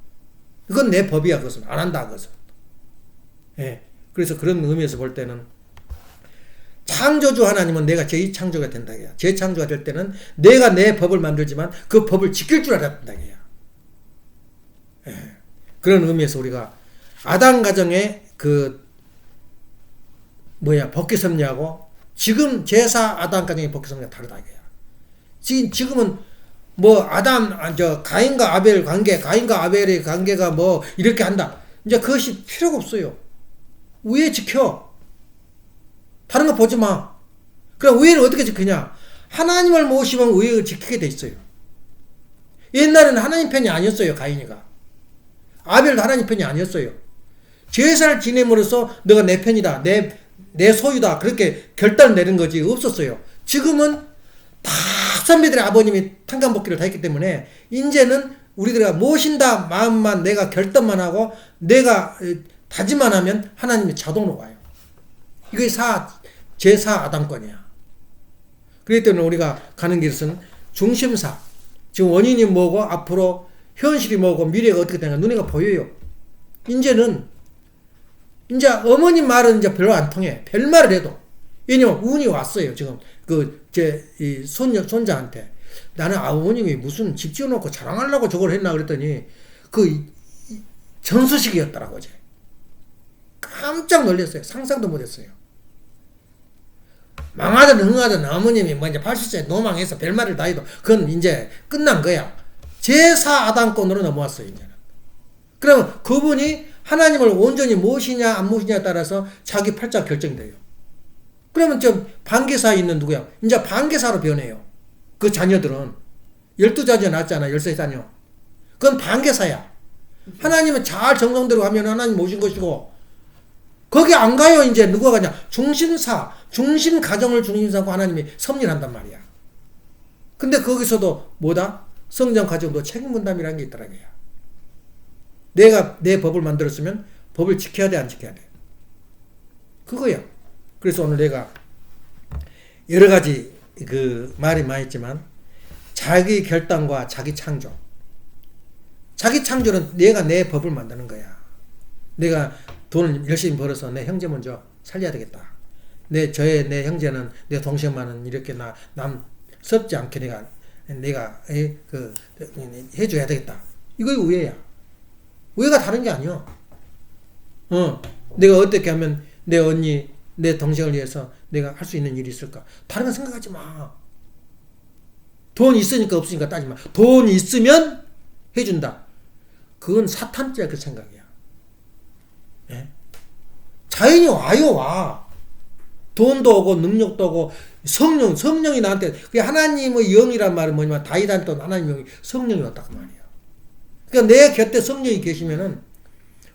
그건 내 법이야. 그것은 안 한다. 그것은. 예. 그래서 그런 의미에서 볼 때는 창조주 하나님은 내가 제2창조가 된다. 재창조가 될 때는 내가 내 법을 만들지만 그 법을 지킬 줄 알아야 된다. 예. 그런 의미에서 우리가 아담 가정의 법계 섭리하고 지금 제사 아담 가정의 법계 섭리가 다르다. 지금은 가인과 아벨 관계, 가인과 아벨의 관계가 이렇게 한다. 이제 그것이 필요가 없어요. 우애 지켜. 다른 거 보지 마. 그럼 우애를 어떻게 지키냐? 하나님을 모시면 우애를 지키게 돼 있어요. 옛날에는 하나님 편이 아니었어요, 가인이가. 아벨도 하나님 편이 아니었어요. 제사를 지냄으로써 너가 내 편이다, 내 소유다, 그렇게 결단을 내는 거지 없었어요. 지금은 다 선배들의 아버님이 탄감복귀를 다 했기 때문에 이제는 우리들가 모신다 마음만 내가 결단만 하고 내가 다짐만 하면 하나님이 자동으로 와요. 이게 제4 아담권이야. 그렇기 때문에 우리가 가는 길은 중심사, 지금 원인이 뭐고 앞으로 현실이 뭐고 미래가 어떻게 되는가 눈에가 보여요. 이제는 이제 어머님 말은 이제 별로 안 통해. 별말을 해도. 왜냐면 운이 왔어요. 지금 이 손자한테 나는 어머님이 무슨 집 지어놓고 자랑하려고 저걸 했나 그랬더니 전수식이었더라고 어제. 깜짝 놀랐어요. 상상도 못했어요. 망하든 흥하든 어머님이 뭐 이제 80세 노망해서 별말을 다 해도 그건 이제 끝난 거야. 제사 아담권으로 넘어왔어요 이제는. 그러면 그분이 하나님을 온전히 모시냐 안 모시냐에 따라서 자기 팔자 결정돼요. 그러면 저 반개사에 있는 누구야? 이제 반개사로 변해요. 그 자녀들은 12자녀 낳았잖아. 13자녀. 그건 반개사야. 하나님은 잘 정성대로 하면 하나님 모신 것이고 거기 안 가요. 이제 누가 가냐? 중심사, 중심 가정을 중심사고 하나님이 섭리한단 말이야. 근데 거기서도 뭐다? 성장 과정도 책임 분담이라는 게 있더라고요. 내가 내 법을 만들었으면 법을 지켜야 돼, 안 지켜야 돼? 그거야. 그래서 오늘 내가 여러 가지 말이 많이 있지만 자기 결단과 자기 창조. 자기 창조는 내가 내 법을 만드는 거야. 내가 돈을 열심히 벌어서 내 형제 먼저 살려야 되겠다. 내 형제는 내 동생만은 이렇게 남 섭지 않게 내가 해줘야 되겠다. 이거 우애야. 우애가 다른 게 아니야. 내가 어떻게 하면 내 언니, 내 동생을 위해서 내가 할 수 있는 일이 있을까? 다른 거 생각하지 마. 돈 있으니까 없으니까 따지지 마. 돈 있으면 해준다. 그건 사탄죄야 그 생각이야. 예? 자연이 와요 와. 돈도 오고 능력도 오고 성령이 나한테 그게 하나님의 영이란 말은 뭐냐면 다윗한테 하나님의 영이 성령이 왔다 그 말이야. 그러니까 내 곁에 성령이 계시면은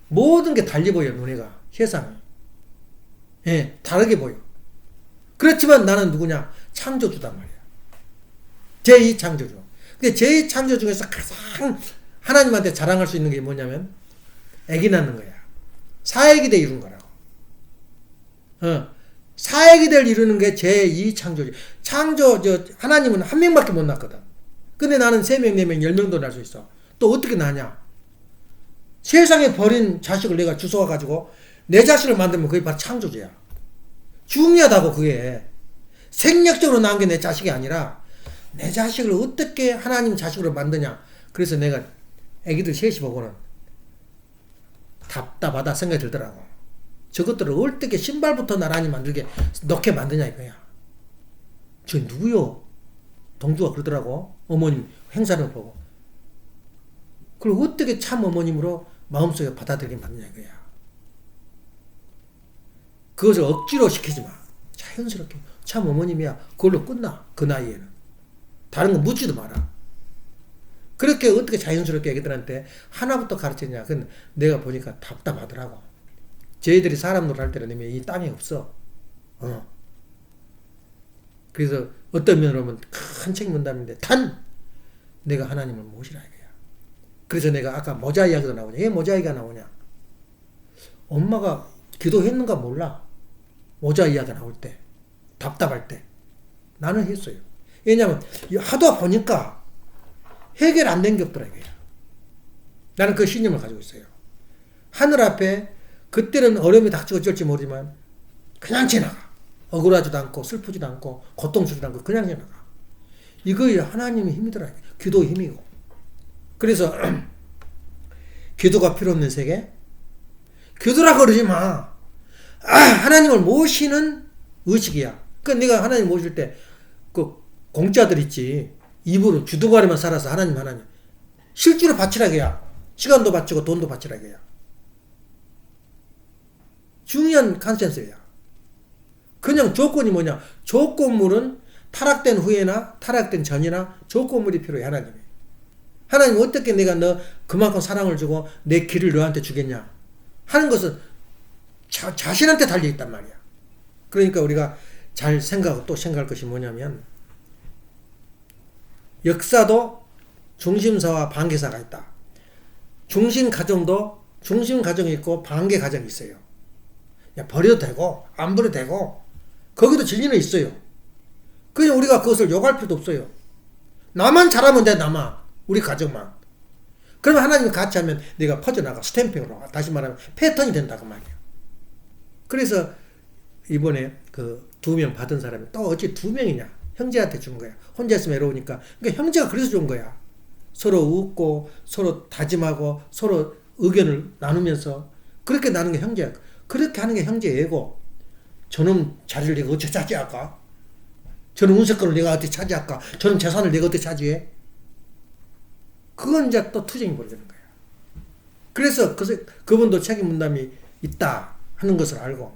모든 게 달리 보여 눈에가 세상이. 예, 다르게 보여. 그렇지만 나는 누구냐? 창조주단 말이야. 제2창조주. 근데 제2창조 중에서 가장 하나님한테 자랑할 수 있는 게 뭐냐면 애기 낳는 거야. 사회기대 이룬 거라고. 사회기대를 이루는 게 제2창조주. 하나님은 한 명밖에 못 낳거든. 근데 나는 3명, 4명, 10명도 낳을 수 있어. 또 어떻게 낳냐? 세상에 버린 자식을 내가 주워와가지고 내 자식을 만들면 그게 바로 창조주야. 중요하다고 그게. 생략적으로 낳은 게 내 자식이 아니라 내 자식을 어떻게 하나님 자식으로 만드냐. 그래서 내가 애기들 셋이 보고는 답답하다 생각이 들더라고. 저것들을 어떻게 신발부터 나란히 만들게 넣게 만드냐 이거야. 저 누구요? 동주가 그러더라고. 어머님 행사를 보고. 그걸 어떻게 참 어머님으로 마음속에 받아들이게 만드냐 이거야. 그것을 억지로 시키지 마. 자연스럽게 참 어머님이야. 그걸로 끝나. 그 나이에는. 다른 거 묻지도 마라. 그렇게 어떻게 자연스럽게 애기들한테 하나부터 가르치냐. 그건 내가 보니까 답답하더라고. 저희들이 사람 노릇할 때는 이 땅이 없어. 그래서 어떤 면으로 보면 큰 책임 분담인데 내가 하나님을 모시라 이거야. 그래서 내가 아까 모자 이야기도 나오냐. 왜 모자 이야기가 나오냐. 엄마가 기도했는가 몰라. 모자 이야기가 나올 때. 답답할 때. 나는 했어요. 왜냐면 하도 보니까 해결 안 된 게 없더라 이거야. 나는 그 신념을 가지고 있어요. 하늘 앞에 그때는 어려움이 닥치고 어쩔지 모르지만 그냥 지나가. 억울하지도 않고 슬프지도 않고 고통스럽지도 않고 그냥 지나가. 이거에 하나님의 힘이더라. 기도의 힘이고. 그래서 기도가 필요 없는 세계? 기도라고 그러지 마. 하나님을 모시는 의식이야. 그러니까 네가 하나님 모실 때 그 공짜들 있지. 입으로 주둥아리만 살아서 하나님 실제로 바치라게야. 시간도 바치고 돈도 바치라게야. 중요한 컨센서야. 그냥 조건이 뭐냐. 조건물은 타락된 후에나 타락된 전이나 조건물이 필요해 하나님이. 하나님 어떻게 내가 너 그만큼 사랑을 주고 내 길을 너한테 주겠냐 하는 것은 자신한테 달려있단 말이야. 그러니까 우리가 잘 생각하고 또 생각할 것이 뭐냐면 역사도 중심사와 반개사가 있다. 중심 가정이 있고 반개 가정이 있어요. 버려도 되고 안 버려도 되고 거기도 진리는 있어요. 그냥 우리가 그것을 욕할 필요도 없어요. 나만 잘하면 돼, 나만. 우리 가정만. 그러면 하나님이 같이 하면 내가 퍼져나가. 스탬핑으로. 다시 말하면 패턴이 된다고 말이에요. 그래서 이번에 그 2명 받은 사람이 또 어찌 2명이냐. 형제한테 준 거야. 혼자 있으면 외로우니까. 그러니까 형제가 그래서 준 거야. 서로 웃고 서로 다짐하고 서로 의견을 나누면서 그렇게 나누는 게 형제야. 그렇게 하는 게 형제애고, 저놈 자리를 내가 어떻게 차지할까? 저놈 운세권을 내가 어떻게 차지할까? 저놈 재산을 내가 어떻게 차지해? 그건 이제 또 투쟁이 벌어지는 거야. 그래서 그분도 책임 분담이 있다 하는 것을 알고,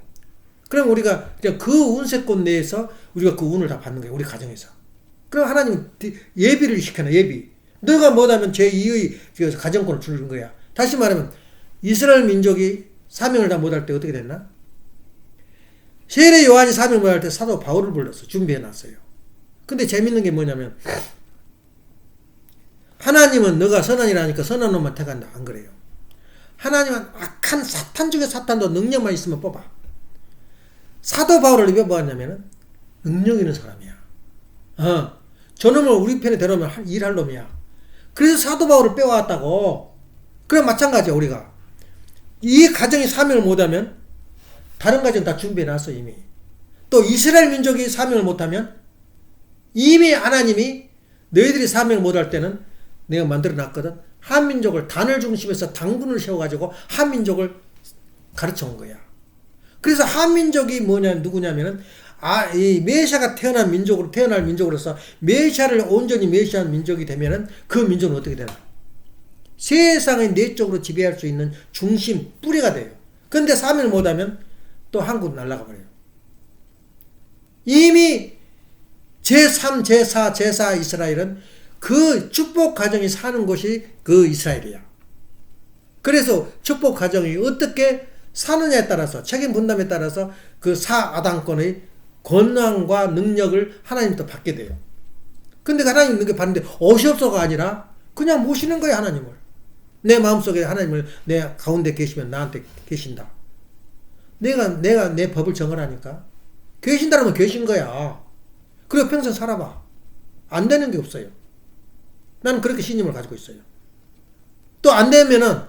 그럼 우리가 그 운세권 내에서 우리가 그 운을 다 받는 거예요. 우리 가정에서. 그럼 하나님은 예비를 시켜놔. 예비. 너가 뭐냐면 제2의 가정권을 주는 거야. 다시 말하면 이스라엘 민족이 사명을 다 못할 때 어떻게 됐나? 세례 요한이 사명을 못할 때 사도 바울을 불렀어. 준비해놨어요. 근데 재밌는 게 뭐냐면, 하나님은 너가 선한이라니까 선한 놈만 택한다. 안 그래요. 하나님은 악한 사탄 중에 사탄도 능력만 있으면 뽑아. 사도 바울을 왜 뽑았냐면은 능력 있는 사람이야. 저놈을 우리 편에 데려오면 일할 놈이야. 그래서 사도 바울을 빼왔다고. 그럼 마찬가지야. 우리가 이 가정이 사명을 못하면 다른 가정 다 준비해놨어. 이미. 또 이스라엘 민족이 사명을 못하면 이미 하나님이 너희들이 사명을 못할 때는 내가 만들어놨거든. 한민족을 단을 중심에서 당군을 세워가지고 한민족을 가르쳐온 거야. 그래서 한민족이 누구냐면은 이 메시아가 태어날 민족으로서 메시아를 온전히 메시아한 민족이 되면은 그 민족은 어떻게 되나? 세상의 내적으로 지배할 수 있는 중심, 뿌리가 돼요. 그런데 사명을 못하면 또 한국 날아가 버려요. 이미 제3, 제4, 제4 이스라엘은 그 축복 가정이 사는 곳이 그 이스라엘이야. 그래서 축복 가정이 어떻게 사느냐에 따라서, 책임 분담에 따라서 그 아당권의 권한과 능력을 하나님부터 받게 돼요. 근데 하나님 능력 받는데 옷이 없어가 아니라 그냥 모시는 거야. 하나님을. 내 마음속에 하나님을 내 가운데 계시면 나한테 계신다. 내가 내 법을 정하라니까. 계신다면 계신 거야. 그리고 평생 살아봐. 안 되는 게 없어요. 나는 그렇게 신임을 가지고 있어요. 또 안 되면은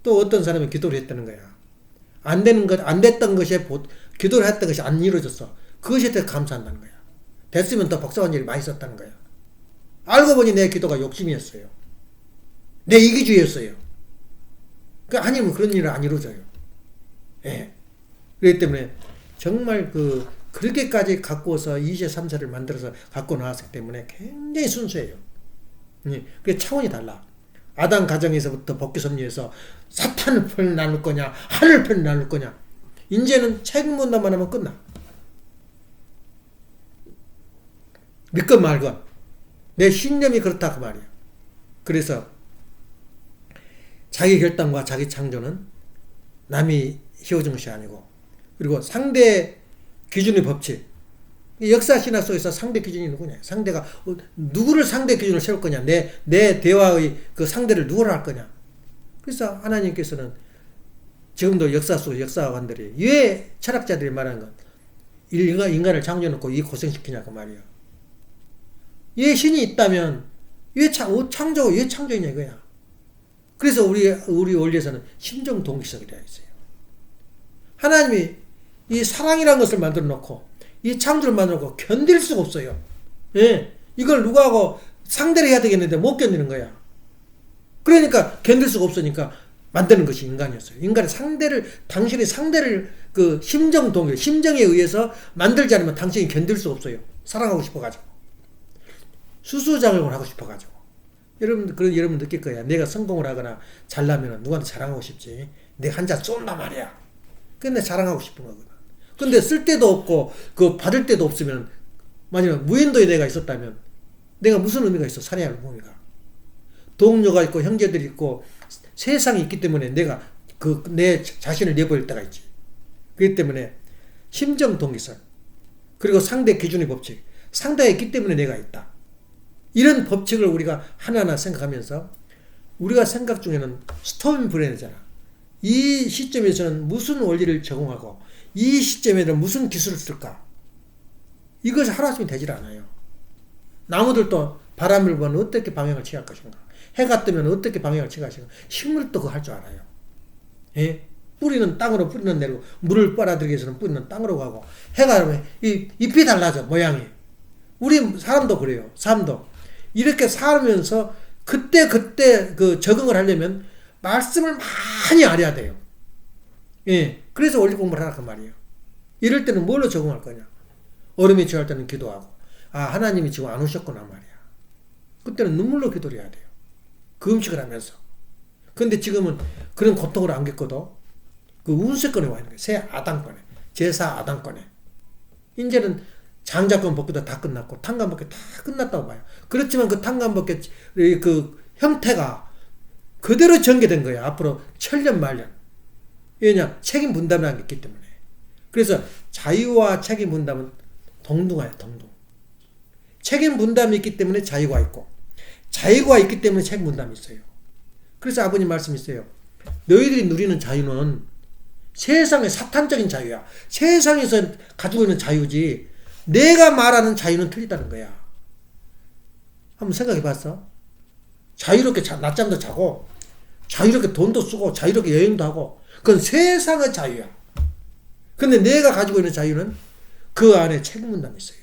또 어떤 사람이 기도를 했다는 거야. 안 됐던 것이 기도를 했던 것이 안 이루어졌어. 그것에 대해 감사한다는 거야. 됐으면 더 복잡한 일이 많이 있었다는 거야. 알고 보니 내 기도가 욕심이었어요. 내 이기주의였어요. 그러니까 하나님은 그런 일을 안 이루어져요. 예. 그렇기 때문에 정말 그렇게까지 갖고서 2세 3세를 만들어서 갖고 나왔기 때문에 굉장히 순수해요. 그 차원이 달라. 아담 가정에서부터 법궤 섭리에서 사탄을 편을 나눌 거냐, 하늘을 편을 나눌 거냐. 이제는 책임 분담만 하면 끝나. 믿건 말건. 내 신념이 그렇다 그 말이야. 그래서 자기 결단과 자기 창조는 남이 휘어준 것이 아니고, 그리고 상대 기준의 법칙. 역사 신화 속에서 상대 기준이 누구냐? 상대가 누구를 상대 기준을 세울 거냐? 내 대화의 그 상대를 누구를 할 거냐? 그래서 하나님께서는 지금도 역사 속 역사관들이 왜 철학자들이 말하는 건 인간을 창조해놓고 이 고생시키냐 그 말이야. 왜 신이 있다면 왜 창조했냐 이거야. 그래서 우리 원리에서는 심정 동기성이 되어 있어요. 하나님이 이 사랑이라는 것을 만들어 놓고 이 창조를 만들어 놓고 견딜 수가 없어요. 예. 이걸 누구하고 상대를 해야 되겠는데 못 견디는 거야. 그러니까 견딜 수가 없으니까 만드는 것이 인간이었어요. 인간의 당신의 상대를 그 심정에 의해서 만들지 않으면 당신이 견딜 수가 없어요. 사랑하고 싶어가지고. 수수작용을 하고 싶어가지고. 여러분 느낄 거야. 내가 성공을 하거나 잘나면 누구한테 자랑하고 싶지. 내가 한 잔 쏜단 말이야. 근데 자랑하고 싶은 거거든. 근데 쓸 데도 없고, 받을 데도 없으면, 만약 무인도에 내가 있었다면, 내가 무슨 의미가 있어, 살해할 의미가. 동료가 있고, 형제들이 있고, 세상이 있기 때문에 내가 내 자신을 내보일 때가 있지. 그렇기 때문에, 심정 동기성, 그리고 상대 기준의 법칙, 상대가 있기 때문에 내가 있다. 이런 법칙을 우리가 하나하나 생각하면서, 우리가 생각 중에는 스톰 브레인이잖아. 이 시점에서는 무슨 원리를 적용하고 이 시점에는 무슨 기술을 쓸까? 이것이 하루아침에 되질 않아요. 나무들도 바람을 불면 어떻게 방향을 취할 것인가. 해가 뜨면 어떻게 방향을 취할 것인가. 식물도 그거 할 줄 알아요. 예? 뿌리는 땅으로 뿌리는 내리고 물을 빨아들이기 위해서는 뿌리는 땅으로 가고 해가 오면 잎이 달라져 모양이. 우리 사람도 그래요. 사람도 이렇게 살면서 그때 그 적응을 하려면 말씀을 많이 알아야 돼요. 예, 그래서 원리 공부를 하라 그 말이에요. 이럴 때는 뭘로 적응할 거냐? 얼음이 취할 때는 기도하고 하나님이 지금 안 오셨구나 말이야. 그때는 눈물로 기도를 해야 돼요. 그 음식을 하면서. 근데 지금은 그런 고통을 안 겪거든. 그 운세권에 와 있는 거예요. 새 아담권에. 제사 아담권에. 이제는 장자권 벗기도 다 끝났고 탕감 벗기 다 끝났다고 봐요. 그렇지만 그 탕감 벗기 그 형태가 그대로 전개된 거예요. 앞으로 천년 말년. 왜냐? 책임 분담이라는 게 있기 때문에. 그래서 자유와 책임 분담은 동등해요. 동등. 책임 분담이 있기 때문에 자유가 있고 자유가 있기 때문에 책임 분담이 있어요. 그래서 아버님 말씀이 있어요. 너희들이 누리는 자유는 세상의 사탄적인 자유야. 세상에서 가지고 있는 자유지 내가 말하는 자유는 틀리다는 거야. 한번 생각해 봤어? 자유롭게 낮잠도 자고 자유롭게 돈도 쓰고 자유롭게 여행도 하고 그건 세상의 자유야. 근데 내가 가지고 있는 자유는 그 안에 책임 분담이 있어요.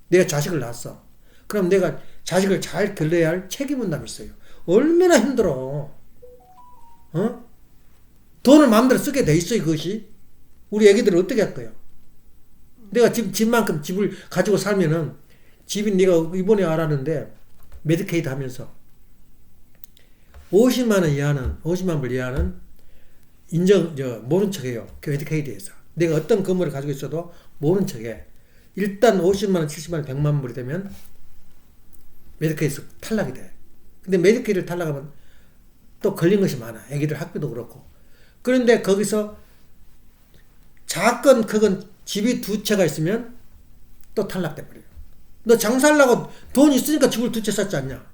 내가 자식을 낳았어. 그럼 내가 자식을 잘 길러야 할 책임 분담이 있어요. 얼마나 힘들어. 돈을 마음대로 쓰게 돼 있어요. 그것이. 우리 애기들은 어떻게 할 거예요? 내가 집만큼 집을 가지고 살면은 집이 네가 이번에 알았는데 메디케이드 하면서 50만 원 이하는 50만 불 이하는 모른 척해요. 그 메디케이드에서 내가 어떤 건물을 가지고 있어도 모른 척해. 일단 50만 원, 70만 원, 100만 불이 되면 메디케이드 탈락이 돼. 근데 메디케이드를 탈락하면 또 걸린 것이 많아. 애기들 학비도 그렇고. 그런데 거기서 작건 크건 집이 두 채가 있으면 또 탈락돼 버려요. 너 장사하려고 돈 있으니까 집을 두 채 샀지 않냐?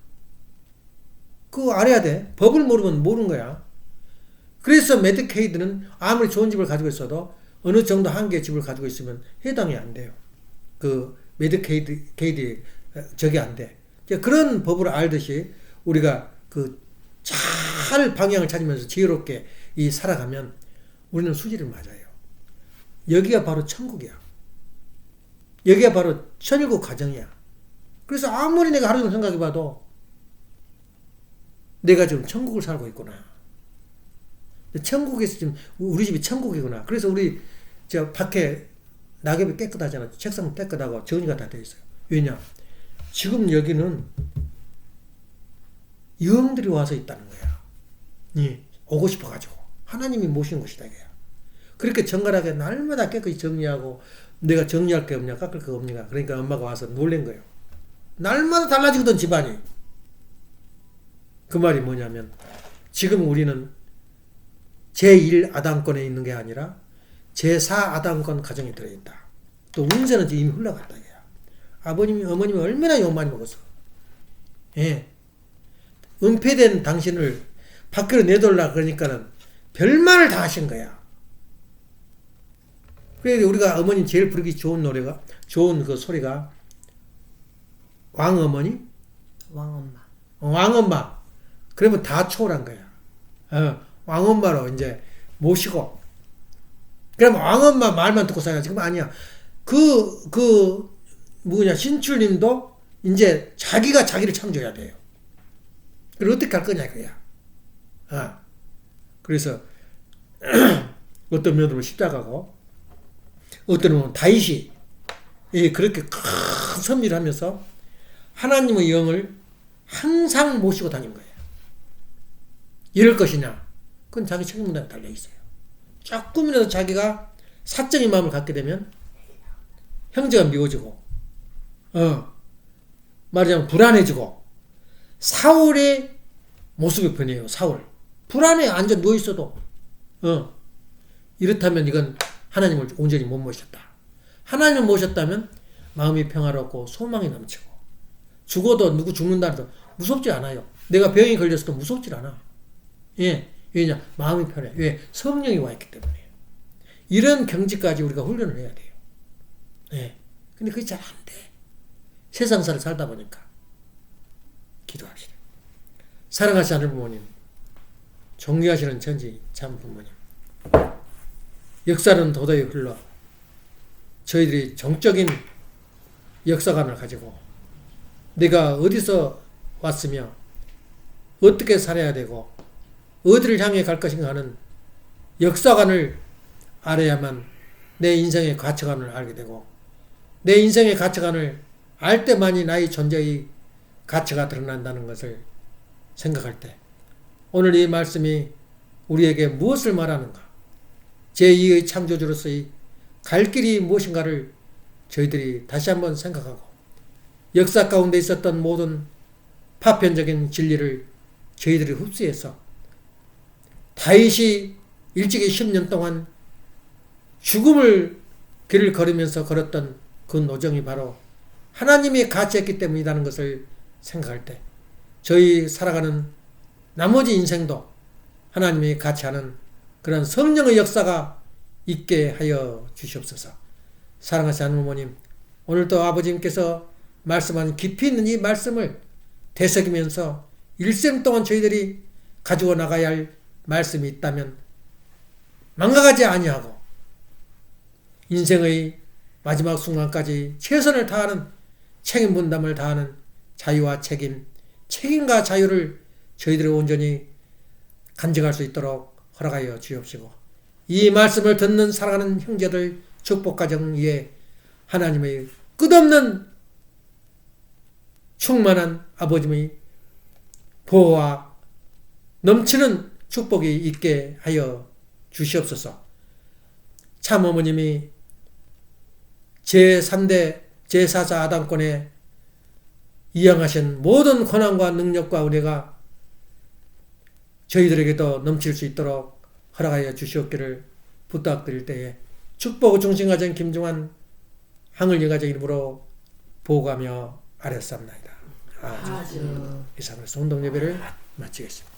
그거 알아야 돼. 법을 모르면 모르는 거야. 그래서 메디케이드는 아무리 좋은 집을 가지고 있어도 어느 정도 한계의 집을 가지고 있으면 해당이 안 돼요. 그 메디케이드 저게 안 돼. 그런 법을 알듯이 우리가 잘 방향을 찾으면서 지혜롭게 살아가면 우리는 수지를 맞아요. 여기가 바로 천국이야. 여기가 바로 천일국 가정이야. 그래서 아무리 내가 하루 종일 생각해봐도 내가 지금 천국을 살고 있구나. 천국에서 지금 우리 집이 천국이구나. 그래서 우리 저 밖에 낙엽이 깨끗하잖아. 책상 깨끗하고 정리가 다 돼 있어요. 왜냐? 지금 여기는 영들이 와서 있다는 거야. 오고 싶어가지고 하나님이 모신 곳이다 이거야. 그렇게 정갈하게 날마다 깨끗이 정리하고 내가 정리할 게 없냐 깎을 게 없냐. 그러니까 엄마가 와서 놀란 거예요. 날마다 달라지거든 집안이. 그 말이 뭐냐면 지금 우리는 제1 아담권에 있는 게 아니라 제4 아담권 가정에 들어있다. 또 운세는 이미 흘러갔다 이거야. 아버님이 어머님이 얼마나 욕 많이 먹었어. 예. 은폐된 당신을 밖으로 내돌라 그러니까는 별말을 다 하신 거야. 그래서 우리가 어머니 제일 부르기 좋은 노래가 좋은 그 소리가 왕어머니? 왕엄마. 왕엄마. 그러면 다 초월한 거야. 왕엄마로 이제 모시고. 그럼 왕엄마 말만 듣고 살아야지. 그럼 아니야. 신출님도 이제 자기가 자기를 창조해야 돼요. 그걸 어떻게 할 거냐, 이거야. 그래서, 어떤 면으로 십자가고, 어떤 면은 다윗이, 그렇게 큰 섭리를 하면서 하나님의 영을 항상 모시고 다닌 거예요. 이럴 것이냐? 그건 자기 책임 분담에 달려있어요. 조금이라도 자기가 사적인 마음을 갖게 되면 형제가 미워지고, 말하자면 불안해지고, 사울의 모습이 변해요. 사울. 불안해. 앉아 누워있어도. 이렇다면 이건 하나님을 온전히 못 모셨다. 하나님을 모셨다면 마음이 평화롭고 소망이 넘치고 죽어도 누구 죽는다도 무섭지 않아요. 내가 병이 걸렸어도 무섭지 않아. 왜냐? 마음이 편해. 왜? 성령이 와 있기 때문에. 이런 경지까지 우리가 훈련을 해야 돼요. 근데 그게 잘 안 돼. 세상사를 살다 보니까. 기도합시다. 사랑하시는 부모님, 존경하시는 전지 참 부모님, 역사는 도저히 흘러 저희들이 정적인 역사관을 가지고 내가 어디서 왔으며 어떻게 살아야 되고 어디를 향해 갈 것인가 하는 역사관을 알아야만 내 인생의 가치관을 알게 되고 내 인생의 가치관을 알 때만이 나의 존재의 가치가 드러난다는 것을 생각할 때 오늘 이 말씀이 우리에게 무엇을 말하는가, 제2의 창조주로서의 갈 길이 무엇인가를 저희들이 다시 한번 생각하고 역사 가운데 있었던 모든 파편적인 진리를 저희들이 흡수해서 다윗이 일찍이 10년 동안 죽음을 길을 걸으면서 걸었던 그 노정이 바로 하나님이 가치했기 때문이라는 것을 생각할 때 저희 살아가는 나머지 인생도 하나님이 가치하는 그런 성령의 역사가 있게 하여 주시옵소서. 사랑하시는 어머님, 오늘도 아버지님께서 말씀한 깊이 있는 이 말씀을 되새기면서 일생 동안 저희들이 가지고 나가야 할 말씀이 있다면 망각하지 아니하고 인생의 마지막 순간까지 최선을 다하는 책임 분담을 다하는 자유와 책임과 자유를 저희들이 온전히 간직할 수 있도록 허락하여 주옵시고 이 말씀을 듣는 사랑하는 형제들 축복가정 위에 하나님의 끝없는 충만한 아버지의 보호와 넘치는 축복이 있게 하여 주시옵소서. 참 어머님이 제3대 제4자 아담권에 이양하신 모든 권한과 능력과 은혜가 저희들에게도 넘칠 수 있도록 허락하여 주시옵기를 부탁드릴 때에 축복 중심가정 김중환 항을리 가정 이름으로 보고하며 아뢰옵나이다. 아주. 이상으로 성동 예배를 마치겠습니다.